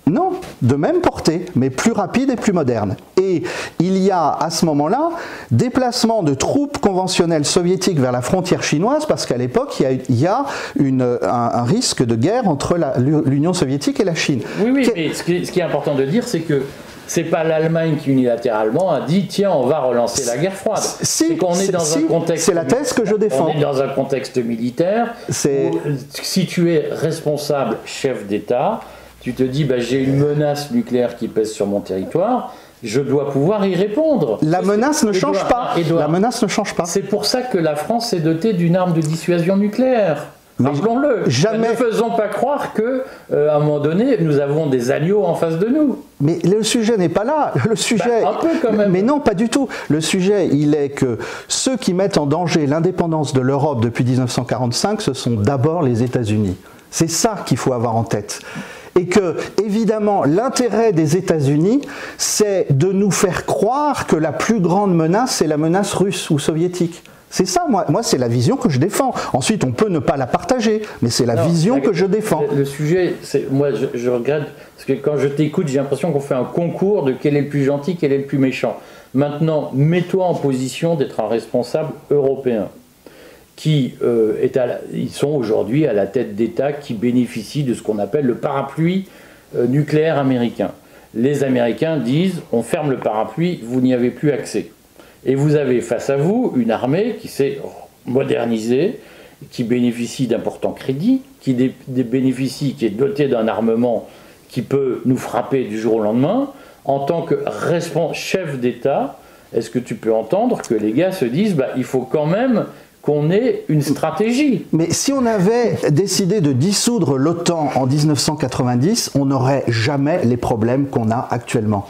Non, de même portée, mais plus rapide et plus moderne. Et il y a à ce moment-là déplacement de troupes conventionnelles soviétiques vers la frontière chinoise, parce qu'à l'époque, il y a un risque de guerre entre l'Union soviétique et la Chine. Oui, mais ce qui est important de dire, c'est que c'est pas l'Allemagne qui unilatéralement a dit tiens, on va relancer la guerre froide. C'est qu'on est dans un contexte. C'est la thèse que je défends. On est dans un contexte militaire où, si tu es responsable, chef d'État, tu te dis j'ai une menace nucléaire qui pèse sur mon territoire, je dois pouvoir y répondre. La menace ne change pas. La menace ne change pas. C'est pour ça que la France s'est dotée d'une arme de dissuasion nucléaire. Rappelons-le. Jamais. Ne faisons pas croire que, à un moment donné, nous avons des agneaux en face de nous. Mais le sujet n'est pas là. Le sujet. Un peu quand même. Mais non, pas du tout. Le sujet, il est que ceux qui mettent en danger l'indépendance de l'Europe depuis 1945, ce sont d'abord les États-Unis. C'est ça qu'il faut avoir en tête. Et que, évidemment, l'intérêt des États-Unis, c'est de nous faire croire que la plus grande menace, c'est la menace russe ou soviétique. C'est ça, moi c'est la vision que je défends. Ensuite, on peut ne pas la partager, mais c'est la vision que je défends. Le sujet, moi je regrette, parce que quand je t'écoute, j'ai l'impression qu'on fait un concours de quel est le plus gentil, quel est le plus méchant. Maintenant, mets-toi en position d'être un responsable européen, qui ils sont aujourd'hui à la tête d'États qui bénéficient de ce qu'on appelle le parapluie nucléaire américain. Les Américains disent, on ferme le parapluie, vous n'y avez plus accès. Et vous avez face à vous une armée qui s'est modernisée, qui bénéficie d'importants crédits, qui est dotée d'un armement qui peut nous frapper du jour au lendemain. En tant que chef d'État, est-ce que tu peux entendre que les gars se disent il faut quand même qu'on ait une stratégie? Mais si on avait décidé de dissoudre l'OTAN en 1990, on n'aurait jamais les problèmes qu'on a actuellement.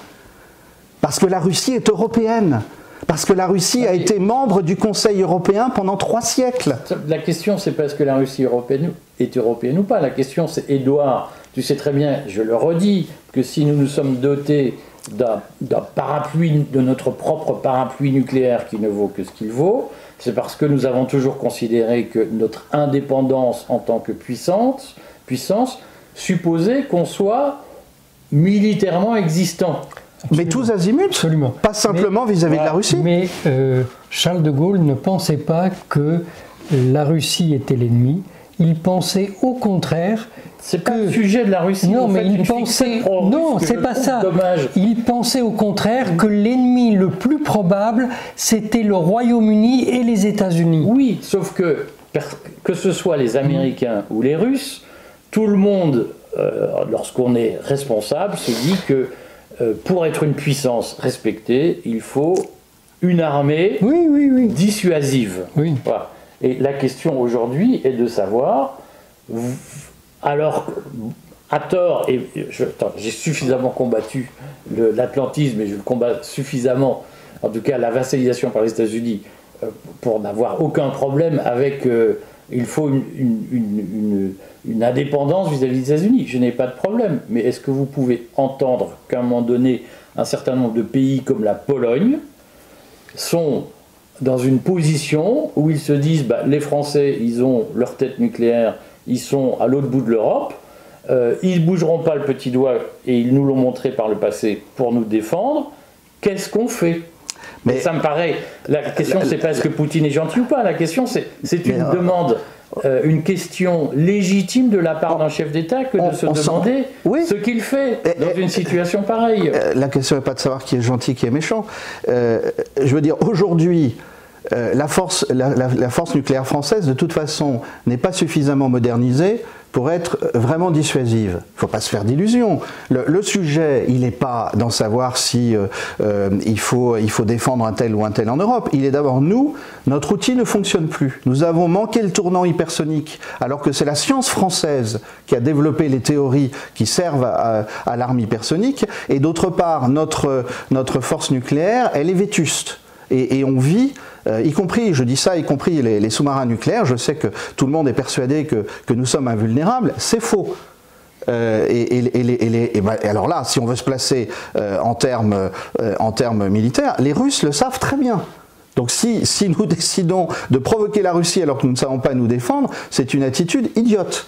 Parce que la Russie est européenne. Parce que la Russie a été membre du Conseil européen pendant 3 siècles. La question, c'est pas est-ce que la Russie est européenne ou pas. La question, c'est, Édouard, tu sais très bien, je le redis, que si nous nous sommes dotés d'un parapluie, de notre propre parapluie nucléaire qui ne vaut que ce qu'il vaut, c'est parce que nous avons toujours considéré que notre indépendance en tant que puissance supposait qu'on soit militairement existant. Mais tous azimuts, absolument. Pas simplement vis-à-vis de la Russie. Mais Charles de Gaulle ne pensait pas que la Russie était l'ennemi. Il pensait au contraire. C'est pas le sujet de la Russie. Non, mais il pensait. Non, c'est pas ça. Dommage. Il pensait au contraire que l'ennemi le plus probable, c'était le Royaume-Uni et les États-Unis. Oui, sauf que ce soit les Américains ou les Russes, tout le monde, lorsqu'on est responsable, se dit que pour être une puissance respectée, il faut une armée dissuasive. Oui. Voilà. Et la question aujourd'hui est de savoir, alors, à tort, et j'ai suffisamment combattu l'atlantisme, et je le combats suffisamment, en tout cas la vassalisation par les États-Unis, pour n'avoir aucun problème avec... il faut une indépendance vis-à-vis des États-Unis. Je n'ai pas de problème. Mais est-ce que vous pouvez entendre qu'à un moment donné, un certain nombre de pays comme la Pologne sont dans une position où ils se disent les Français, ils ont leur tête nucléaire, ils sont à l'autre bout de l'Europe, ils ne bougeront pas le petit doigt, et ils nous l'ont montré par le passé, pour nous défendre. Qu'est-ce qu'on fait ? Mais ça me paraît... La question, c'est pas est-ce que Poutine est gentil ou pas. La question, c'est une demande, une question légitime de la part d'un chef d'État que de se demander ce qu'il fait dans une situation pareille. La question n'est pas de savoir qui est gentil, qui est méchant. Je veux dire, aujourd'hui, la force nucléaire française, de toute façon, n'est pas suffisamment modernisée pour être vraiment dissuasive. Il ne faut pas se faire d'illusions. Le sujet, il n'est pas d'en savoir si il faut défendre un tel ou un tel en Europe. Il est d'abord, notre outil ne fonctionne plus. Nous avons manqué le tournant hypersonique, alors que c'est la science française qui a développé les théories qui servent à l'arme hypersonique. Et d'autre part, notre force nucléaire, elle est vétuste. Et on vit, y compris, je dis ça, y compris les sous-marins nucléaires, je sais que tout le monde est persuadé que nous sommes invulnérables, c'est faux. Alors là, si on veut se placer en termes militaires, les Russes le savent très bien. Donc si nous décidons de provoquer la Russie alors que nous ne savons pas nous défendre, c'est une attitude idiote.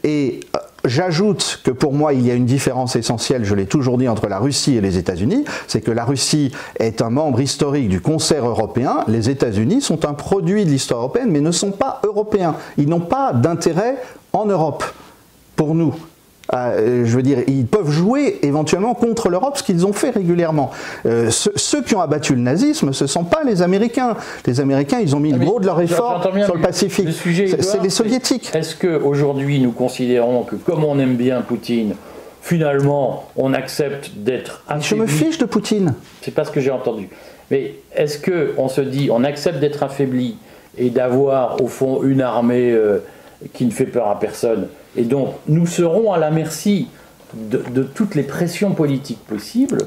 Et J'ajoute que pour moi, il y a une différence essentielle, je l'ai toujours dit, entre la Russie et les États-Unis, c'est que la Russie est un membre historique du concert européen, les États-Unis sont un produit de l'histoire européenne, mais ne sont pas européens. Ils n'ont pas d'intérêt en Europe, pour nous. Je veux dire, ils peuvent jouer éventuellement contre l'Europe, ce qu'ils ont fait régulièrement. Ceux qui ont abattu le nazisme, ce ne sont pas les Américains. Les Américains, ils ont mis le gros de leur effort sur le Pacifique. C'est les Soviétiques. Est-ce qu'aujourd'hui, nous considérons que, comme on aime bien Poutine, finalement, on accepte d'être affaibli? Je me fiche de Poutine. C'est pas ce que j'ai entendu. Mais est-ce qu'on se dit, on accepte d'être affaibli et d'avoir, au fond, une armée qui ne fait peur à personne? Et donc, nous serons à la merci de toutes les pressions politiques possibles,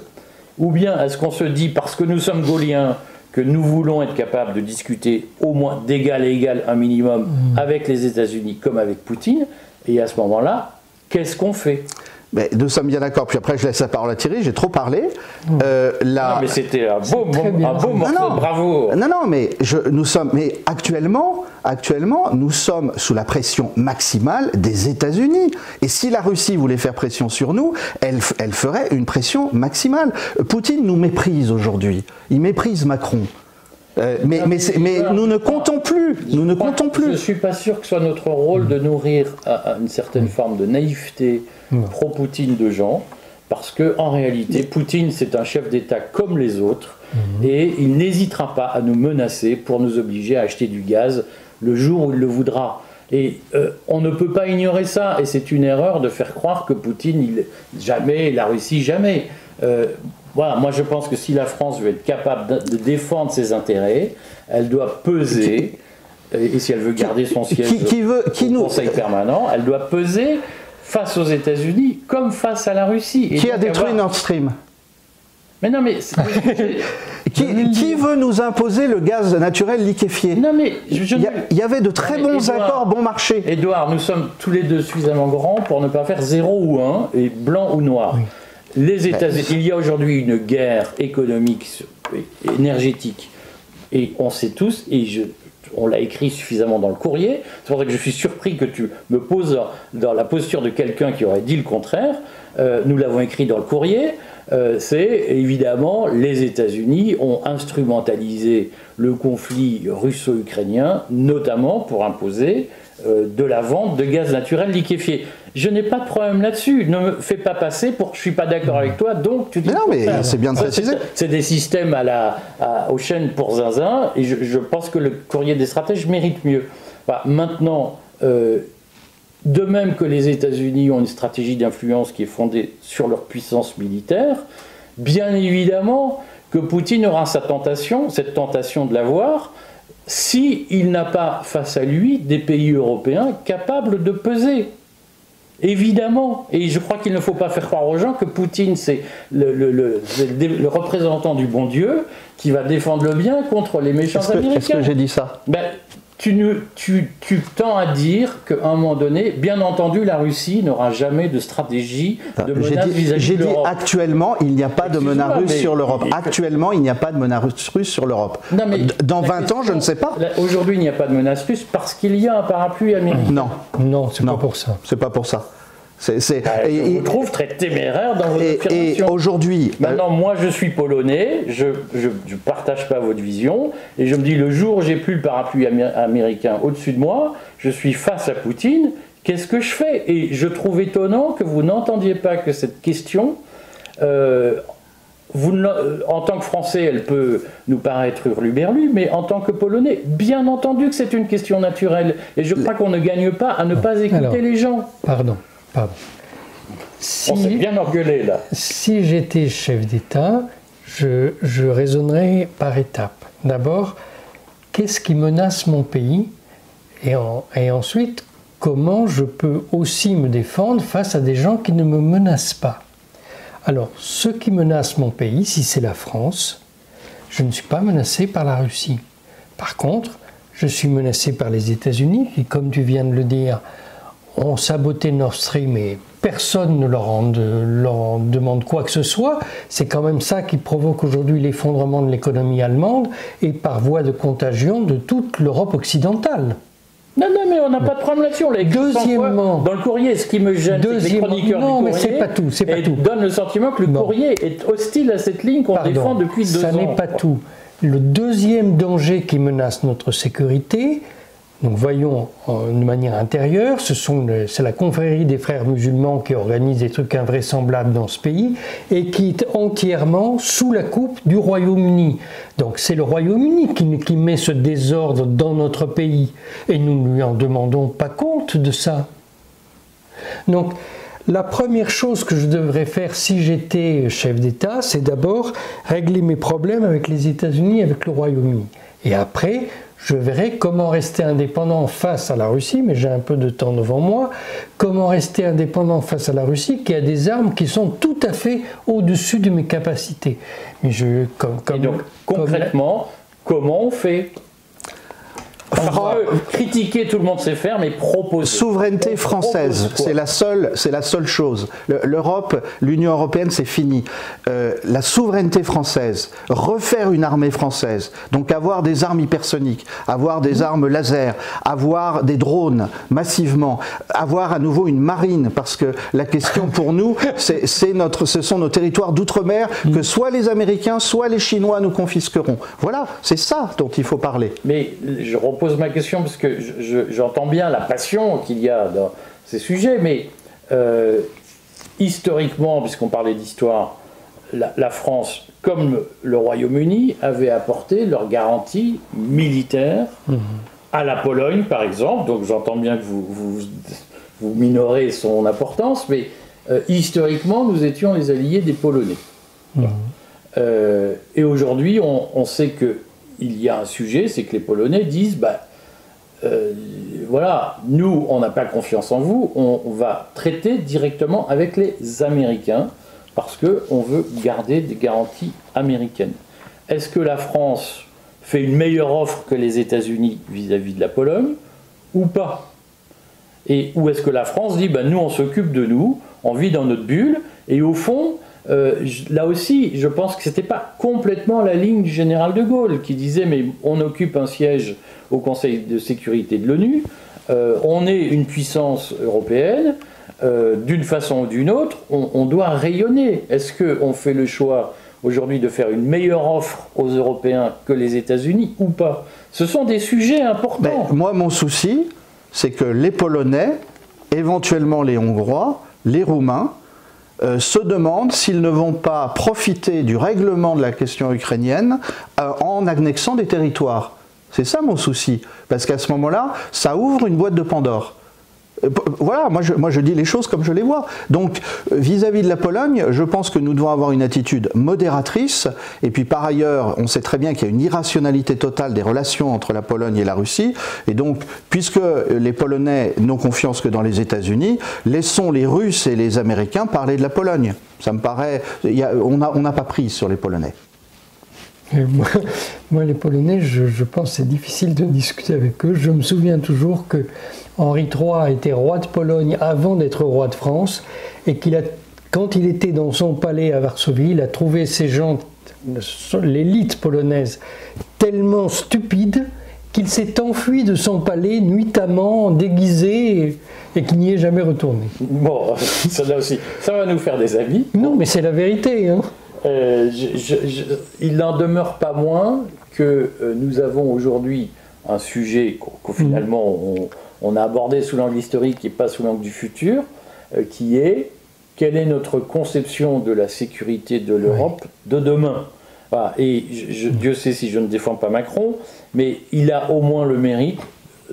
ou bien est-ce qu'on se dit, parce que nous sommes gaulliens, que nous voulons être capables de discuter au moins d'égal à égal un minimum avec les États-Unis comme avec Poutine, et à ce moment-là, qu'est-ce qu'on fait? Mais nous sommes bien d'accord. Puis après, je laisse la parole à Thierry. J'ai trop parlé. Non, mais c'était un beau morceau. Bravo. Non, mais actuellement, nous sommes sous la pression maximale des États-Unis. Et si la Russie voulait faire pression sur nous, elle ferait une pression maximale. Poutine nous méprise aujourd'hui. Il méprise Macron. Mais nous ne comptons plus. Nous ne comptons plus. Je ne suis pas sûr que ce soit notre rôle de nourrir une certaine forme de naïveté pro-Poutine de gens, parce qu'en réalité, Poutine, c'est un chef d'État comme les autres, et il n'hésitera pas à nous menacer pour nous obliger à acheter du gaz le jour où il le voudra. Et on ne peut pas ignorer ça, et c'est une erreur de faire croire que Poutine, jamais, la Russie, jamais. Voilà, moi je pense que si la France veut être capable de défendre ses intérêts, elle doit peser, et si elle veut garder son siège au Conseil permanent, elle doit peser face aux États-Unis comme face à la Russie. Qui a détruit Nord Stream? Mais non, mais... Qui veut nous imposer le gaz naturel liquéfié? Non, mais... Il y avait de très bons accords bon marché. Édouard, nous sommes tous les deux suffisamment grands pour ne pas faire 0 ou 1, et blanc ou noir. Oui. Les États-Unis, il y a aujourd'hui une guerre économique, énergétique, et on sait tous, et on l'a écrit suffisamment dans le courrier, c'est pour ça que je suis surpris que tu me poses dans la posture de quelqu'un qui aurait dit le contraire. Nous l'avons écrit dans le courrier, c'est évidemment les États-Unis ont instrumentalisé le conflit russo-ukrainien, notamment pour imposer de la vente de gaz naturel liquéfié. Je n'ai pas de problème là-dessus. Ne me fais pas passer pour que je ne suis pas d'accord avec toi, donc tu dis... Non, mais c'est bien de préciser. C'est des systèmes aux chaînes pour zinzin, et je pense que le courrier des stratèges mérite mieux. Voilà, maintenant, de même que les États-Unis ont une stratégie d'influence qui est fondée sur leur puissance militaire, bien évidemment que Poutine aura cette tentation de l'avoir, s'il n'a pas face à lui des pays européens capables de peser. Évidemment, et je crois qu'il ne faut pas faire croire aux gens que Poutine c'est le représentant du bon Dieu qui va défendre le bien contre les méchants Américains. Est-ce que j'ai dit ça? Tu tends à dire qu'à un moment donné, bien entendu, la Russie n'aura jamais de stratégie de menace vis-à-vis de l'Europe. J'ai dit actuellement, il n'y a pas de menace russe sur l'Europe. Actuellement, il n'y a pas de menace russe sur l'Europe. Dans 20 ans, je ne sais pas. Aujourd'hui, il n'y a pas de menace russe parce qu'il y a un parapluie américain. Non, c'est pas pour ça. C'est pas pour ça. Je vous trouve très téméraire dans vos affirmations. Et aujourd'hui... Maintenant, moi, je suis polonais, je ne partage pas votre vision, et je me dis, le jour où j'ai plus le parapluie américain au-dessus de moi, je suis face à Poutine, qu'est-ce que je fais? Et je trouve étonnant que vous n'entendiez pas que cette question, en tant que Français, elle peut nous paraître hurluberlu, mais en tant que Polonais, bien entendu que c'est une question naturelle, et je crois qu'on ne gagne pas à ne pas écouter les gens. Pardon. On s'est bien engueulé là. Si j'étais chef d'État, je raisonnerais par étapes. D'abord, qu'est-ce qui menace mon pays? Et ensuite, comment je peux aussi me défendre face à des gens qui ne me menacent pas? Alors, ce qui menace mon pays, si c'est la France, je ne suis pas menacé par la Russie. Par contre, je suis menacé par les États-Unis qui, comme tu viens de le dire, ont saboté Nord Stream et personne ne leur en demande quoi que ce soit. C'est quand même ça qui provoque aujourd'hui l'effondrement de l'économie allemande et par voie de contagion de toute l'Europe occidentale. Non, mais on n'a pas de problème là-dessus. On l'a écrit 100 fois dans le courrier. Ce qui me gêne, c'est que les chroniqueurs du courrier donnent le sentiment que le courrier est hostile à cette ligne qu'on défend depuis 2 ans. Ça n'est pas tout. Le deuxième danger qui menace notre sécurité, donc voyons de manière intérieure, c'est la confrérie des frères musulmans qui organise des trucs invraisemblables dans ce pays et qui est entièrement sous la coupe du Royaume-Uni. Donc c'est le Royaume-Uni qui met ce désordre dans notre pays et nous ne lui en demandons pas compte de ça. Donc la première chose que je devrais faire si j'étais chef d'État, c'est d'abord régler mes problèmes avec les États-Unis, avec le Royaume-Uni. Et après, je verrai comment rester indépendant face à la Russie, mais j'ai un peu de temps devant moi, comment rester indépendant face à la Russie qui a des armes qui sont tout à fait au-dessus de mes capacités. Mais et donc, concrètement, comment on fait ? Critiquer, tout le monde sait faire, mais proposer. Souveraineté française, c'est la seule chose. L'Europe, l'Union européenne, c'est fini. La souveraineté française, refaire une armée française, donc avoir des armes hypersoniques, avoir des armes laser, avoir des drones massivement, avoir à nouveau une marine, parce que la question pour nous, ce sont nos territoires d'outre-mer que soit les Américains, soit les Chinois nous confisqueront. Voilà, c'est ça dont il faut parler. Mais je repose ma question parce que j'entends bien la passion qu'il y a dans ces sujets, mais historiquement, puisqu'on parlait d'histoire, la France, comme le Royaume-Uni, avait apporté leurs garanties militaires à la Pologne, par exemple. Donc j'entends bien que vous minorez son importance, mais historiquement, nous étions les alliés des Polonais. Et aujourd'hui, on sait que il y a un sujet, c'est que les Polonais disent voilà, nous, on n'a pas confiance en vous, on va traiter directement avec les Américains parce qu'on veut garder des garanties américaines. Est-ce que la France fait une meilleure offre que les États-Unis vis-à-vis de la Pologne ou pas? Ou est-ce que la France dit nous, on s'occupe de nous, on vit dans notre bulle, et au fond, là aussi, je pense que ce n'était pas complètement la ligne du général de Gaulle qui disait mais on occupe un siège au Conseil de sécurité de l'ONU, on est une puissance européenne, d'une façon ou d'une autre, on doit rayonner. Est-ce qu'on fait le choix aujourd'hui de faire une meilleure offre aux Européens que les États-Unis ou pas? Ce sont des sujets importants. Moi, mon souci, c'est que les Polonais, éventuellement les Hongrois, les Roumains, se demandent s'ils ne vont pas profiter du règlement de la question ukrainienne en annexant des territoires. C'est ça mon souci, parce qu'à ce moment-là, ça ouvre une boîte de Pandore. Voilà, moi je dis les choses comme je les vois. Donc vis-à-vis de la Pologne, je pense que nous devons avoir une attitude modératrice, et puis par ailleurs, on sait très bien qu'il y a une irrationalité totale des relations entre la Pologne et la Russie, et donc puisque les Polonais n'ont confiance que dans les États-Unis, laissons les Russes et les Américains parler de la Pologne. Ça me paraît, on n'a pas prise sur les Polonais. Moi, les Polonais, je pense que c'est difficile de discuter avec eux. Je me souviens toujours que Henri III était roi de Pologne avant d'être roi de France, et quand il était dans son palais à Varsovie, il a trouvé ces gens, l'élite polonaise, tellement stupides qu'il s'est enfui de son palais nuitamment, déguisé, et qu'il n'y est jamais retourné. Bon, ça aussi, ça va nous faire des amis. Non, mais c'est la vérité, hein. Il n'en demeure pas moins que nous avons aujourd'hui un sujet que finalement on a abordé sous l'angle historique et pas sous l'angle du futur, qui est quelle est notre conception de la sécurité de l'Europe de demain. Voilà. Et Dieu sait si je ne défends pas Macron, mais il a au moins le mérite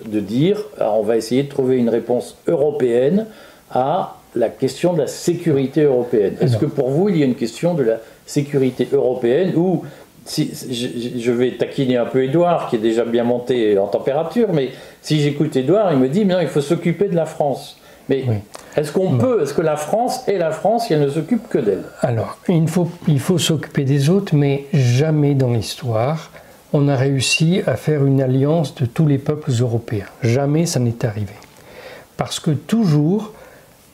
de dire on va essayer de trouver une réponse européenne à la question de la sécurité européenne. Est-ce que pour vous il y a une question de la sécurité européenne ou si je vais taquiner un peu Édouard qui est déjà bien monté en température, mais si j'écoute Édouard, il me dit non, il faut s'occuper de la France. Mais est-ce qu'on peut, est-ce que la France est la France et elle ne s'occupe que d'elle? Alors, il faut s'occuper des autres, mais jamais dans l'histoire on a réussi à faire une alliance de tous les peuples européens. Jamais ça n'est arrivé. Parce que toujours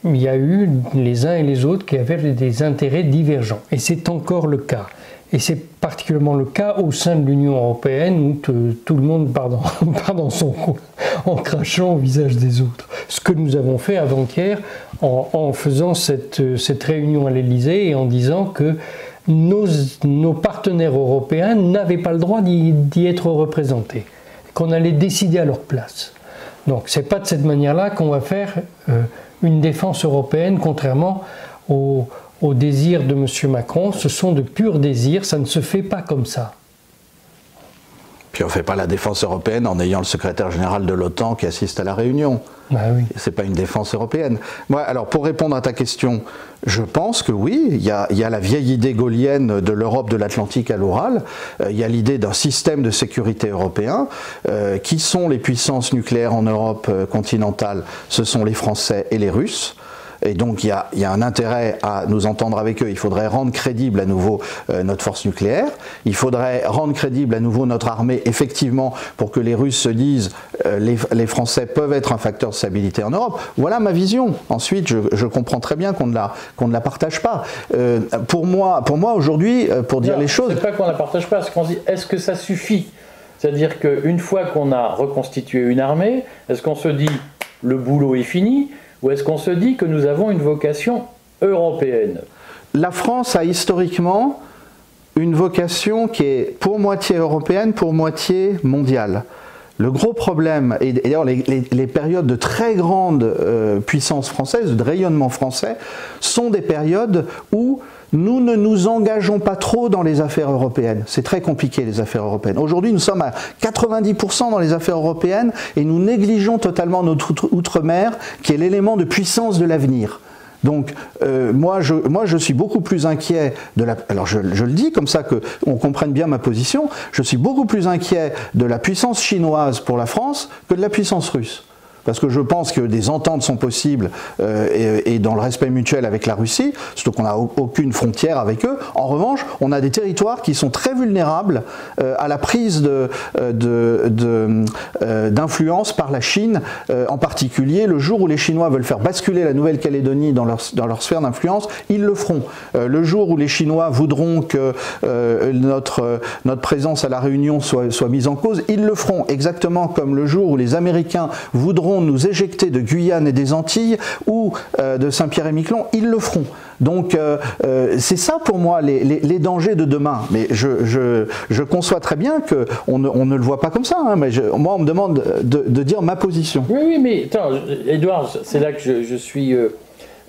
il y a eu les uns et les autres qui avaient des intérêts divergents. Et c'est encore le cas. Et c'est particulièrement le cas au sein de l'Union européenne où tout le monde part dans son coin en crachant au visage des autres. Ce que nous avons fait avant-hier en faisant cette réunion à l'Élysée et en disant que nos partenaires européens n'avaient pas le droit d'y être représentés, qu'on allait décider à leur place. Donc c'est pas de cette manière-là qu'on va faire une défense européenne, contrairement au désir de M. Macron. Ce sont de purs désirs, ça ne se fait pas comme ça. Puis on ne fait pas la défense européenne en ayant le secrétaire général de l'OTAN qui assiste à la réunion. Bah oui. C'est pas une défense européenne. Moi, alors pour répondre à ta question, je pense que oui, il y a la vieille idée gaullienne de l'Europe de l'Atlantique à l'Oural. Il y a l'idée d'un système de sécurité européen. Qui sont les puissances nucléaires en Europe continentale? Ce sont les Français et les Russes. Et donc il y a un intérêt à nous entendre avec eux. Il faudrait rendre crédible à nouveau notre force nucléaire. Il faudrait rendre crédible à nouveau notre armée, effectivement, pour que les Russes se disent les Français peuvent être un facteur de stabilité en Europe. Voilà ma vision. Ensuite, je comprends très bien qu'on ne la partage pas. Pour moi aujourd'hui, pour dire les choses... C'est pas qu'on ne la partage pas, c'est qu'on se dit, est-ce que ça suffit? C'est-à-dire qu'une fois qu'on a reconstitué une armée, est-ce qu'on se dit le boulot est fini? Ou est-ce qu'on se dit que nous avons une vocation européenne? La France a historiquement une vocation qui est pour moitié européenne, pour moitié mondiale. Le gros problème, et d'ailleurs les périodes de très grande puissance française, de rayonnement français, sont des périodes où nous ne nous engageons pas trop dans les affaires européennes. C'est très compliqué, les affaires européennes. Aujourd'hui, nous sommes à 90% dans les affaires européennes et nous négligeons totalement notre outre-mer, qui est l'élément de puissance de l'avenir. Donc, moi, je suis beaucoup plus inquiet de la... Alors, je le dis comme ça qu'on comprenne bien ma position. Je suis beaucoup plus inquiet de la puissance chinoise pour la France que de la puissance russe. Parce que je pense que des ententes sont possibles et dans le respect mutuel avec la Russie, surtout qu'on n'a aucune frontière avec eux. En revanche, on a des territoires qui sont très vulnérables à la prise d'influence par la Chine, en particulier le jour où les Chinois veulent faire basculer la Nouvelle-Calédonie dans leur sphère d'influence, ils le feront. Le jour où les Chinois voudront que notre présence à la Réunion soit mise en cause, ils le feront, exactement comme le jour où les Américains voudront nous éjecter de Guyane et des Antilles ou de Saint-Pierre-et-Miquelon, ils le feront. Donc c'est ça pour moi les dangers de demain. Mais je conçois très bien qu'on ne le voit pas comme ça. Hein, mais moi on me demande de dire ma position. Oui, mais attends, Édouard, c'est là que je suis...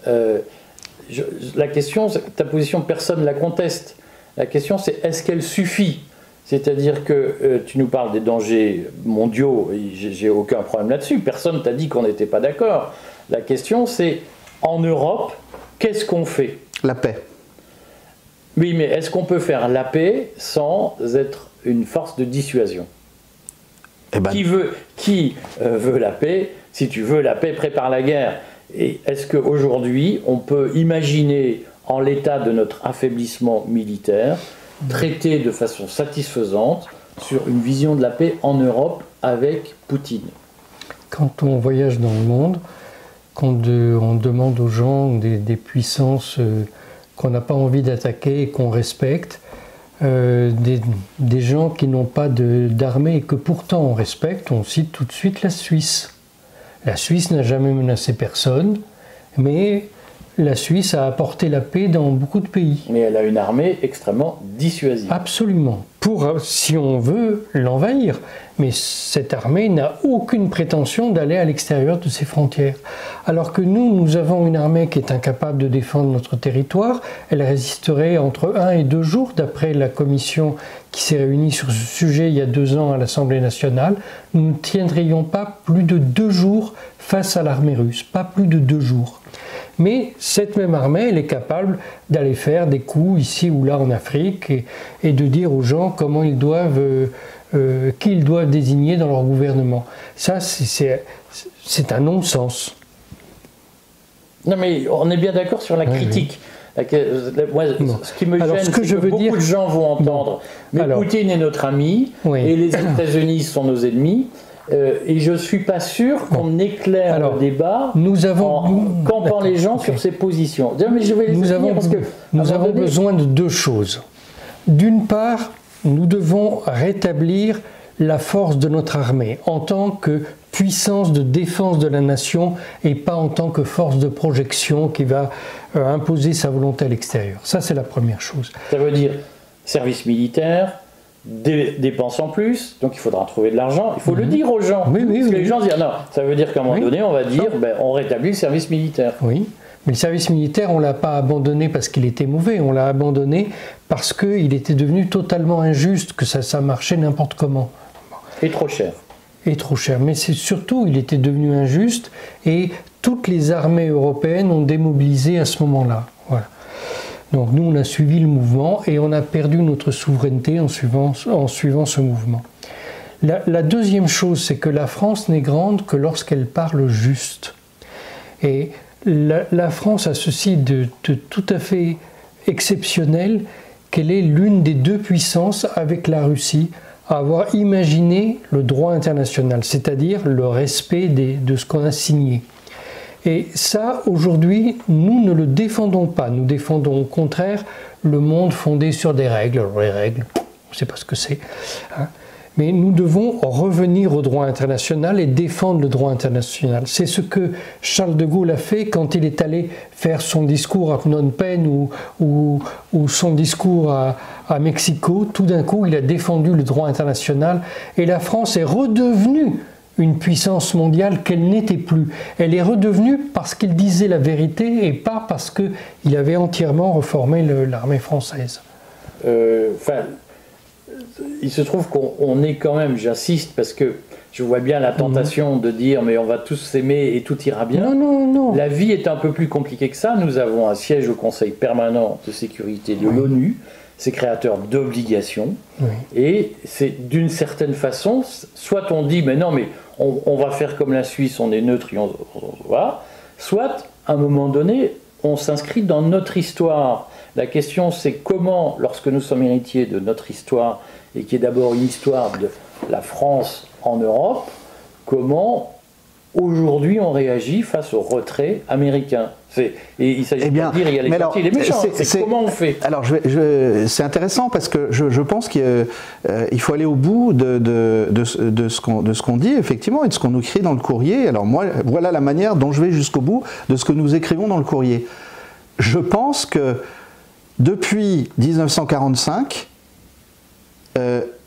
la question, ta position, personne ne la conteste. La question c'est est-ce qu'elle suffit? C'est-à-dire que tu nous parles des dangers mondiaux, et j'ai aucun problème là-dessus, personne ne t'a dit qu'on n'était pas d'accord. La question c'est, en Europe, qu'est-ce qu'on fait? La paix. Oui, mais est-ce qu'on peut faire la paix sans être une force de dissuasion? Eh ben... Qui veut la paix? Si tu veux la paix, prépare la guerre. Et est-ce qu'aujourd'hui, on peut imaginer, en l'état de notre affaiblissement militaire, traiter de façon satisfaisante sur une vision de la paix en Europe avec Poutine? Quand on voyage dans le monde, quand on demande aux gens des puissances qu'on n'a pas envie d'attaquer et qu'on respecte, des gens qui n'ont pas d'armée et que pourtant on respecte, on cite tout de suite la Suisse. La Suisse n'a jamais menacé personne, mais la Suisse a apporté la paix dans beaucoup de pays. Mais elle a une armée extrêmement dissuasive. Absolument. Si on veut l'envahir. Mais cette armée n'a aucune prétention d'aller à l'extérieur de ses frontières. Alors que nous avons une armée qui est incapable de défendre notre territoire. Elle résisterait entre 1 et 2 jours, d'après la commission qui s'est réunie sur ce sujet il y a 2 ans à l'Assemblée nationale. Nous ne tiendrions pas plus de 2 jours face à l'armée russe. Pas plus de 2 jours. Mais cette même armée, elle est capable d'aller faire des coups ici ou là en Afrique et de dire aux gens comment ils doivent, qui ils doivent désigner dans leur gouvernement. Ça, c'est un non-sens. Non, mais on est bien d'accord sur la critique. Moi, ce qui me gêne, c'est que beaucoup de gens vont entendre « Mais Poutine est notre ami et les États-Unis sont nos ennemis ». Et je ne suis pas sûr qu'on éclaire le débat en campant les gens sur ces positions. Mais je vais nous avons besoin de 2 choses. d'une part, nous devons rétablir la force de notre armée en tant que puissance de défense de la nation et pas en tant que force de projection qui va imposer sa volonté à l'extérieur. Ça, c'est la première chose. Ça veut dire service militaire, dépenses en plus, donc il faudra trouver de l'argent. Il faut le dire aux gens. Oui, parce que les gens disent, non, ça veut dire qu'à un moment donné, on va dire, on rétablit le service militaire. Oui. Mais le service militaire, on ne l'a pas abandonné parce qu'il était mauvais, on l'a abandonné parce qu'il était devenu totalement injuste, que ça marchait n'importe comment. Et trop cher. Et trop cher. Mais c'est surtout, il était devenu injuste et toutes les armées européennes ont démobilisé à ce moment-là. Voilà. Donc nous, on a suivi le mouvement et on a perdu notre souveraineté en suivant ce mouvement. La deuxième chose, c'est que la France n'est grande que lorsqu'elle parle juste. Et la France a ceci de tout à fait exceptionnel, qu'elle est l'une des deux puissances avec la Russie à avoir imaginé le droit international, c'est-à-dire le respect de ce qu'on a signé. Et ça, aujourd'hui, nous ne le défendons pas. Nous défendons au contraire le monde fondé sur des règles. Les règles, on ne sait pas ce que c'est. Hein. Mais nous devons revenir au droit international et défendre le droit international. C'est ce que Charles de Gaulle a fait quand il est allé faire son discours à Phnom Penh ou son discours à Mexico. Tout d'un coup, il a défendu le droit international et la France est redevenue une puissance mondiale qu'elle n'était plus. Elle est redevenue parce qu'il disait la vérité et pas parce qu'il avait entièrement reformé l'armée française. Il se trouve qu'on est quand même, j'insiste, parce que je vois bien la tentation de dire mais on va tous s'aimer et tout ira bien. Non, non, non. La vie est un peu plus compliquée que ça. Nous avons un siège au Conseil permanent de sécurité de l'ONU. C'est créateur d'obligations. Et c'est d'une certaine façon, soit on dit mais non, mais on va faire comme la Suisse, on est neutre et on va. Soit, à un moment donné, on s'inscrit dans notre histoire. La question, c'est comment, lorsque nous sommes héritiers de notre histoire, et qui est d'abord une histoire de la France en Europe, comment aujourd'hui on réagit face au retrait américain. Et il s'agit pas de dire il y a les gentils et les méchants, c'est comment on fait. Alors c'est intéressant parce que je pense qu'il faut aller au bout de ce qu'on dit effectivement et de ce qu'on nous écrit dans le courrier. Alors moi, voilà la manière dont je vais jusqu'au bout de ce que nous écrivons dans le courrier. Je pense que depuis 1945,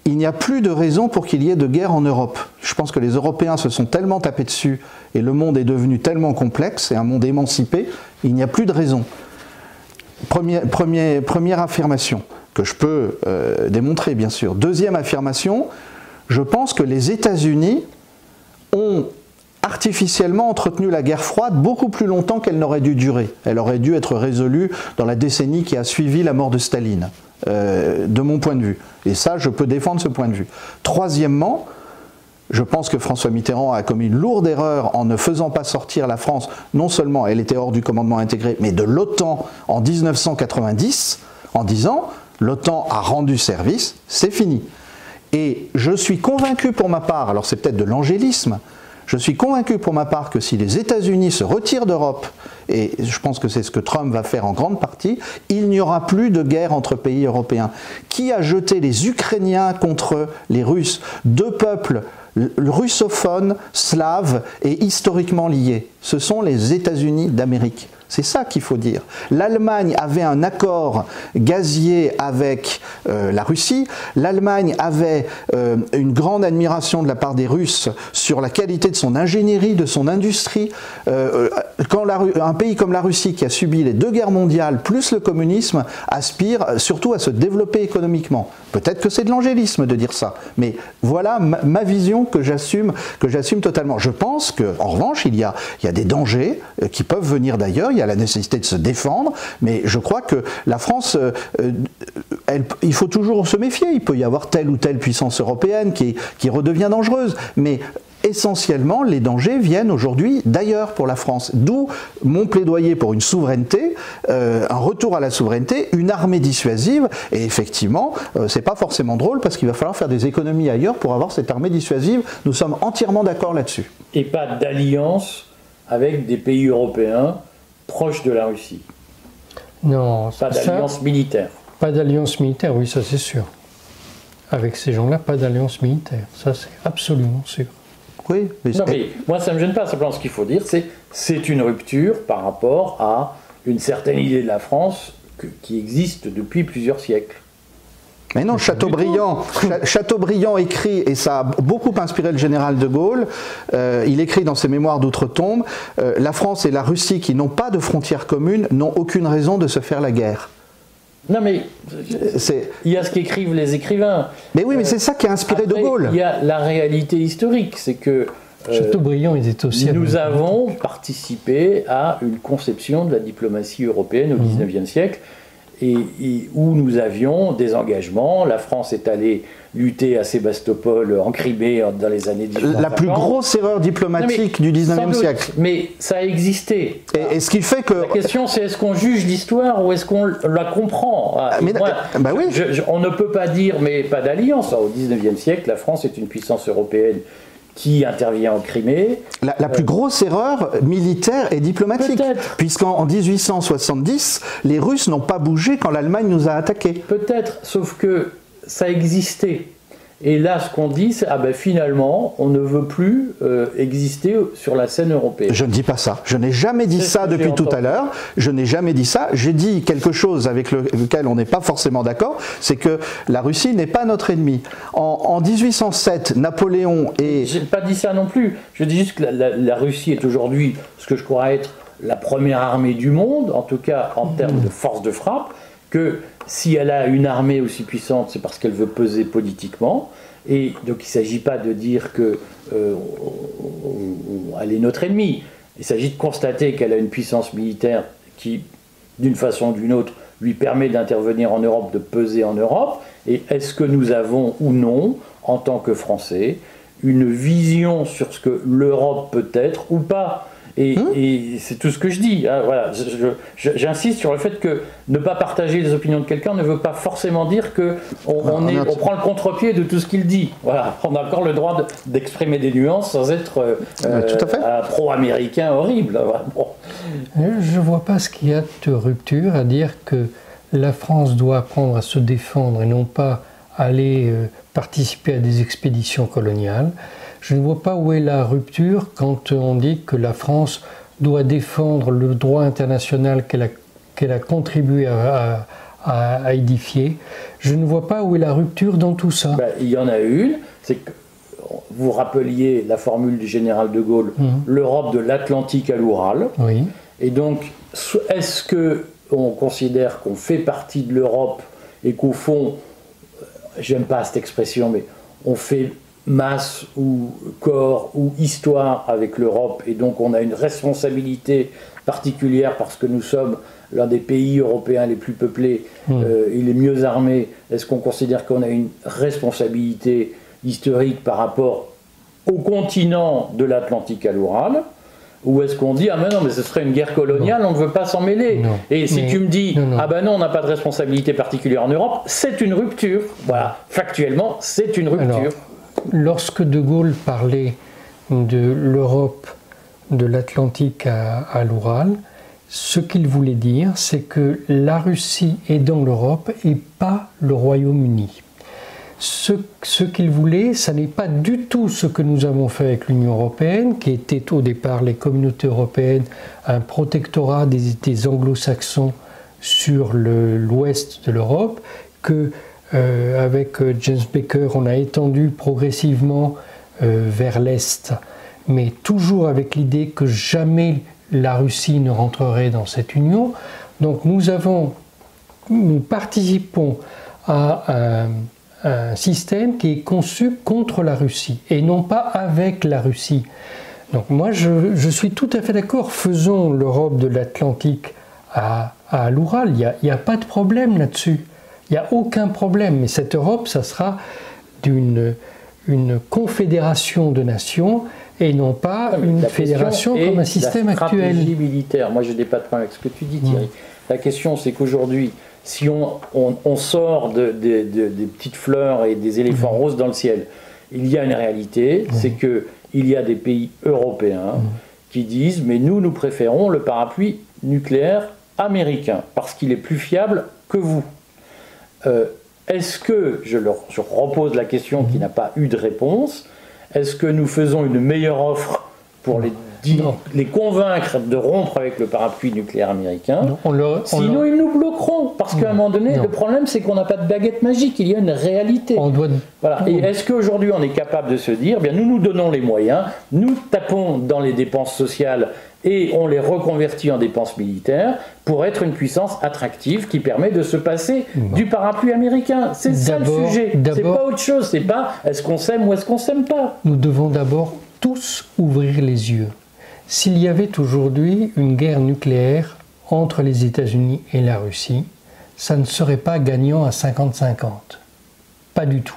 il n'y a plus de raison pour qu'il y ait de guerre en Europe. Je pense que les Européens se sont tellement tapés dessus et le monde est devenu tellement complexe, et un monde émancipé, il n'y a plus de raison. Première affirmation, que je peux démontrer bien sûr. Deuxième affirmation, je pense que les États-Unis ont artificiellement entretenu la guerre froide beaucoup plus longtemps qu'elle n'aurait dû durer. Elle aurait dû être résolue dans la décennie qui a suivi la mort de Staline, de mon point de vue. Et ça, je peux défendre ce point de vue. Troisièmement, je pense que François Mitterrand a commis une lourde erreur en ne faisant pas sortir la France, non seulement elle était hors du commandement intégré, mais de l'OTAN en 1990, en disant l'OTAN a rendu service, c'est fini. Et je suis convaincu pour ma part, alors c'est peut-être de l'angélisme, je suis convaincu pour ma part que si les États-Unis se retirent d'Europe, et je pense que c'est ce que Trump va faire en grande partie, il n'y aura plus de guerre entre pays européens. Qui a jeté les Ukrainiens contre les Russes? Deux peuples russophones, slaves et historiquement liés. Ce sont les États-Unis d'Amérique. C'est ça qu'il faut dire. L'Allemagne avait un accord gazier avec la Russie. L'Allemagne avait une grande admiration de la part des Russes sur la qualité de son ingénierie, de son industrie. Quand un pays comme la Russie, qui a subi les deux guerres mondiales, plus le communisme, aspire surtout à se développer économiquement. Peut-être que c'est de l'angélisme de dire ça, mais voilà ma vision que j'assume totalement. Je pense qu'en revanche, il y a des dangers qui peuvent venir d'ailleurs. Il y a la nécessité de se défendre, mais je crois que la France, il faut toujours se méfier. Il peut y avoir telle ou telle puissance européenne qui redevient dangereuse, mais essentiellement, les dangers viennent aujourd'hui d'ailleurs pour la France. D'où mon plaidoyer pour une souveraineté, un retour à la souveraineté, une armée dissuasive. Et effectivement, c'est pas forcément drôle parce qu'il va falloir faire des économies ailleurs pour avoir cette armée dissuasive. Nous sommes entièrement d'accord là-dessus. Et pas d'alliance avec des pays européens proches de la Russie. Non, pas d'alliance militaire. Pas d'alliance militaire, oui, ça c'est sûr. Avec ces gens-là, pas d'alliance militaire. Ça, c'est absolument sûr. Oui, mais non, mais moi, ça ne me gêne pas. Simplement, ce qu'il faut dire, c'est une rupture par rapport à une certaine idée de la France qui existe depuis plusieurs siècles. Mais non, Chateaubriand écrit, et ça a beaucoup inspiré le général de Gaulle, il écrit dans ses mémoires d'outre-tombe, la France et la Russie qui n'ont pas de frontières communes n'ont aucune raison de se faire la guerre. Non mais, il y a ce qu'écrivent les écrivains. Mais oui, mais c'est ça qui a inspiré après, de Gaulle. Il y a la réalité historique, c'est que Chateaubriand était aussi nous avons participé à une conception de la diplomatie européenne au XIXe siècle, et où nous avions des engagements. La France est allée lutter à Sébastopol en Crimée dans les années 1850. La plus grosse erreur diplomatique du XIXe siècle. Mais ça a existé. Et ce qui fait que... La question, c'est est-ce qu'on juge l'histoire ou est-ce qu'on la comprend? Oui. On ne peut pas dire, mais pas d'alliance. Au XIXe siècle, la France est une puissance européenne qui intervient en Crimée. La plus grosse erreur militaire et diplomatique. Puisqu'en 1870, les Russes n'ont pas bougé quand l'Allemagne nous a attaqués. Peut-être, sauf que ça existait. Et là, ce qu'on dit, c'est finalement, on ne veut plus exister sur la scène européenne. Je ne dis pas ça. Je n'ai jamais dit ça depuis tout à l'heure. Je n'ai jamais dit ça. J'ai dit quelque chose avec lequel on n'est pas forcément d'accord, c'est que la Russie n'est pas notre ennemi. En 1807, Napoléon et... Je n'ai pas dit ça non plus. Je dis juste que la Russie est aujourd'hui ce que je crois être la première armée du monde, en tout cas en termes de force de frappe, que si elle a une armée aussi puissante, c'est parce qu'elle veut peser politiquement. Et donc il ne s'agit pas de dire qu'elle est notre ennemi. Il s'agit de constater qu'elle a une puissance militaire qui, d'une façon ou d'une autre, lui permet d'intervenir en Europe, de peser en Europe. Et est-ce que nous avons ou non, en tant que Français, une vision sur ce que l'Europe peut être ou pas ? Et c'est tout ce que je dis. Hein, voilà. J'insiste sur le fait que ne pas partager les opinions de quelqu'un ne veut pas forcément dire qu'on prend le contre-pied de tout ce qu'il dit. Voilà. On a encore le droit d'exprimer des nuances sans être un pro-américain horrible. Bon. Je ne vois pas ce qu'il y a de rupture à dire que la France doit apprendre à se défendre et non pas aller participer à des expéditions coloniales. Je ne vois pas où est la rupture quand on dit que la France doit défendre le droit international qu'elle a contribué à édifier. Je ne vois pas où est la rupture dans tout ça. Il y en a une, c'est que vous rappeliez la formule du général de Gaulle, l'Europe de l'Atlantique à l'Oural. Oui. Et donc, est-ce qu'on considère qu'on fait partie de l'Europe et qu'au fond, j'aime pas cette expression, mais on fait masse ou corps ou histoire avec l'Europe et donc on a une responsabilité particulière parce que nous sommes l'un des pays européens les plus peuplés et les mieux armés. Est-ce qu'on considère qu'on a une responsabilité historique par rapport au continent de l'Atlantique à l'Oural, ou est-ce qu'on dit mais non, mais ce serait une guerre coloniale, on ne veut pas s'en mêler. Et si tu me dis non, on n'a pas de responsabilité particulière en Europe, c'est une rupture. Voilà, factuellement, c'est une rupture. Alors, lorsque De Gaulle parlait de l'Europe de l'Atlantique à l'Oural, ce qu'il voulait dire, c'est que la Russie est dans l'Europe et pas le Royaume-Uni. Ce qu'il voulait, ça n'est pas du tout ce que nous avons fait avec l'Union européenne, qui était au départ les communautés européennes, un protectorat des anglo-saxons sur l'ouest de l'Europe, que avec James Baker, on a étendu progressivement vers l'Est, mais toujours avec l'idée que jamais la Russie ne rentrerait dans cette union. Donc nous participons à un système qui est conçu contre la Russie et non pas avec la Russie. Donc moi je suis tout à fait d'accord, faisons l'Europe de l'Atlantique à l'Oural, il n'y a pas de problème là-dessus. Il n'y a aucun problème, mais cette Europe, ça sera une confédération de nations et non pas une fédération comme un système actuel. Militaire. Moi, je n'ai pas de problème avec ce que tu dis, Thierry. La question, c'est qu'aujourd'hui, si on sort des petites fleurs et des éléphants roses dans le ciel, il y a une réalité, c'est qu'il y a des pays européens qui disent « mais nous préférons le parapluie nucléaire américain, parce qu'il est plus fiable que vous ». est-ce que, je repose la question qui n'a pas eu de réponse, est-ce que nous faisons une meilleure offre pour les convaincre de rompre avec le parapluie nucléaire américain? Sinon, ils nous bloqueront. Parce qu'à un moment donné, le problème, c'est qu'on n'a pas de baguette magique. Il y a une réalité. Voilà. Et est-ce qu'aujourd'hui, on est capable de se dire, bien, nous nous donnons les moyens, nous tapons dans les dépenses sociales et on les reconvertit en dépenses militaires pour être une puissance attractive qui permet de se passer du parapluie américain. C'est ça le sujet. C'est pas autre chose. C'est pas est-ce qu'on s'aime ou est-ce qu'on s'aime pas. Nous devons d'abord tous ouvrir les yeux. S'il y avait aujourd'hui une guerre nucléaire entre les États-Unis et la Russie, ça ne serait pas gagnant à 50-50. Pas du tout.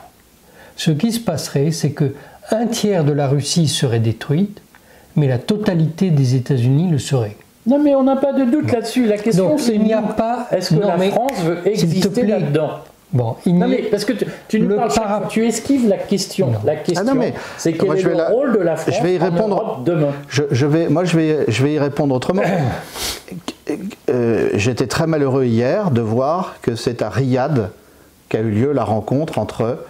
Ce qui se passerait, c'est que un tiers de la Russie serait détruite, mais la totalité des États-Unis le serait. Non, mais on n'a pas de doute là-dessus. La question, c'est est-ce que la France veut exister là-dedans? Bon, non mais parce que tu nous parles tu esquives la question. La question, c'est quel est le rôle de la France en Europe demain? Je vais y répondre autrement. J'étais très malheureux hier de voir que c'est à Riyad qu'a eu lieu la rencontre entre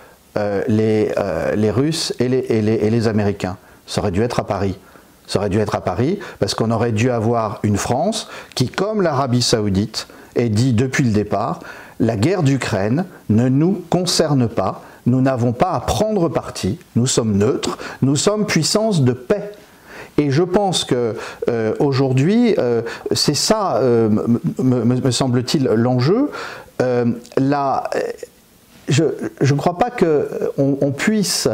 les Russes et les Américains. Ça aurait dû être à Paris. Ça aurait dû être à Paris parce qu'on aurait dû avoir une France qui, comme l'Arabie Saoudite, ait dit depuis le départ: la guerre d'Ukraine ne nous concerne pas, nous n'avons pas à prendre parti, nous sommes neutres, nous sommes puissance de paix. Et je pense que aujourd'hui, c'est ça, me semble-t-il, l'enjeu. Je ne crois pas qu'on puisse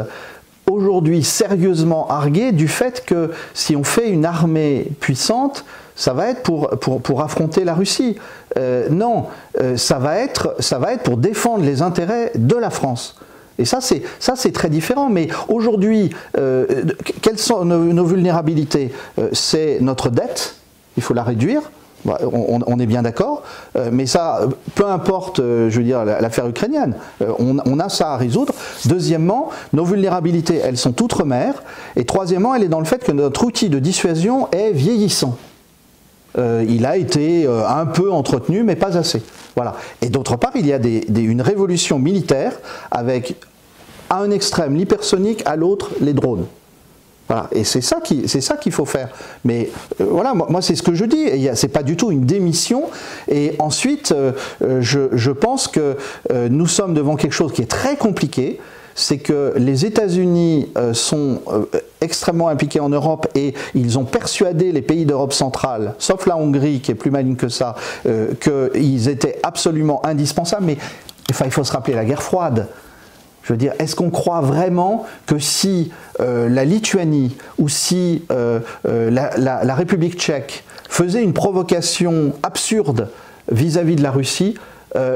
aujourd'hui sérieusement arguer du fait que si on fait une armée puissante, ça va être pour affronter la Russie. Non, ça va être pour défendre les intérêts de la France. Et ça c'est très différent. Mais aujourd'hui, quelles sont nos vulnérabilités? C'est notre dette, il faut la réduire. On est bien d'accord, mais ça, peu importe, je veux dire, l'affaire ukrainienne, on a ça à résoudre. Deuxièmement, nos vulnérabilités, elles sont outre-mer. Et troisièmement, elle est dans le fait que notre outil de dissuasion est vieillissant. Il a été un peu entretenu, mais pas assez. Voilà. Et d'autre part, il y a une révolution militaire avec, à un extrême, l'hypersonique, à l'autre, les drones. Voilà. Et c'est ça qu'il faut faire. Mais voilà, moi c'est ce que je dis. C'est pas du tout une démission. Et ensuite, je pense que nous sommes devant quelque chose qui est très compliqué. C'est que les États-Unis sont extrêmement impliqués en Europe et ils ont persuadé les pays d'Europe centrale, sauf la Hongrie qui est plus maligne que ça, qu'ils étaient absolument indispensables. Mais enfin, il faut se rappeler la guerre froide. Je veux dire, est-ce qu'on croit vraiment que si la Lituanie ou si la République tchèque faisait une provocation absurde vis-à-vis de la Russie,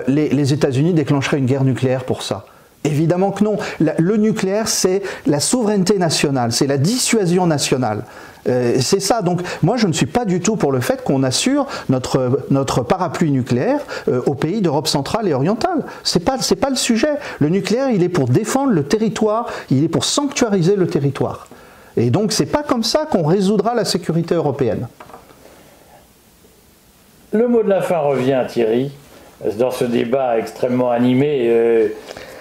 les États-Unis déclencheraient une guerre nucléaire pour ça? Évidemment que non. Le nucléaire, c'est la souveraineté nationale, c'est la dissuasion nationale. C'est ça. Donc moi, je ne suis pas du tout pour le fait qu'on assure notre parapluie nucléaire aux pays d'Europe centrale et orientale. C'est pas le sujet. Le nucléaire, il est pour défendre le territoire, il est pour sanctuariser le territoire. Et donc, c'est pas comme ça qu'on résoudra la sécurité européenne. Le mot de la fin revient, Thierry, dans ce débat extrêmement animé.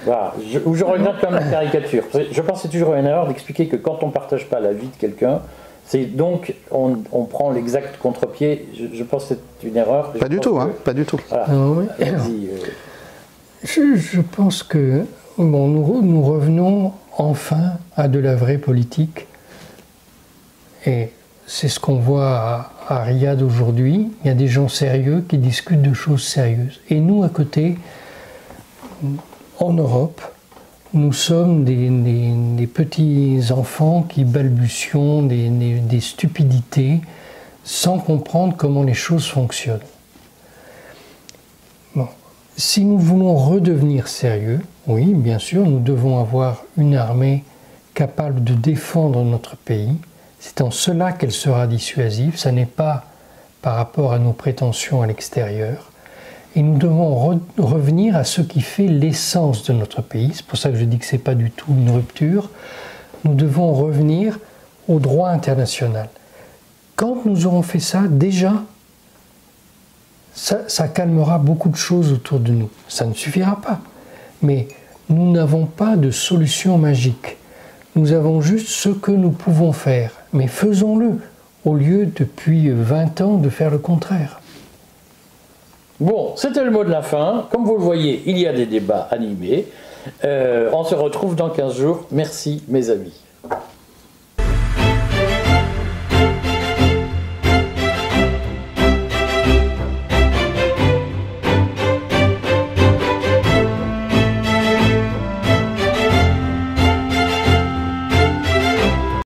Voilà, où je regrette quand même la caricature. Je pense que c'est toujours une erreur d'expliquer que quand on ne partage pas la vie de quelqu'un, c'est donc on prend l'exact contre-pied. Je pense que c'est une erreur. Pas du tout, hein, pas du tout. Voilà. Je pense que nous revenons enfin à de la vraie politique. Et c'est ce qu'on voit à Riyad aujourd'hui. Il y a des gens sérieux qui discutent de choses sérieuses. Et nous, à côté, en Europe, nous sommes des petits enfants qui balbutions des stupidités sans comprendre comment les choses fonctionnent. Bon. Si nous voulons redevenir sérieux, oui, bien sûr, nous devons avoir une armée capable de défendre notre pays. C'est en cela qu'elle sera dissuasive, ça n'est pas par rapport à nos prétentions à l'extérieur. Et nous devons revenir à ce qui fait l'essence de notre pays. C'est pour ça que je dis que ce n'est pas du tout une rupture. Nous devons revenir au droit international. Quand nous aurons fait ça, déjà, ça calmera beaucoup de choses autour de nous. Ça ne suffira pas. Mais nous n'avons pas de solution magique. Nous avons juste ce que nous pouvons faire. Mais faisons-le, au lieu, depuis 20 ans, de faire le contraire. Bon, c'était le mot de la fin. Comme vous le voyez, il y a des débats animés. On se retrouve dans 15 jours. Merci, mes amis.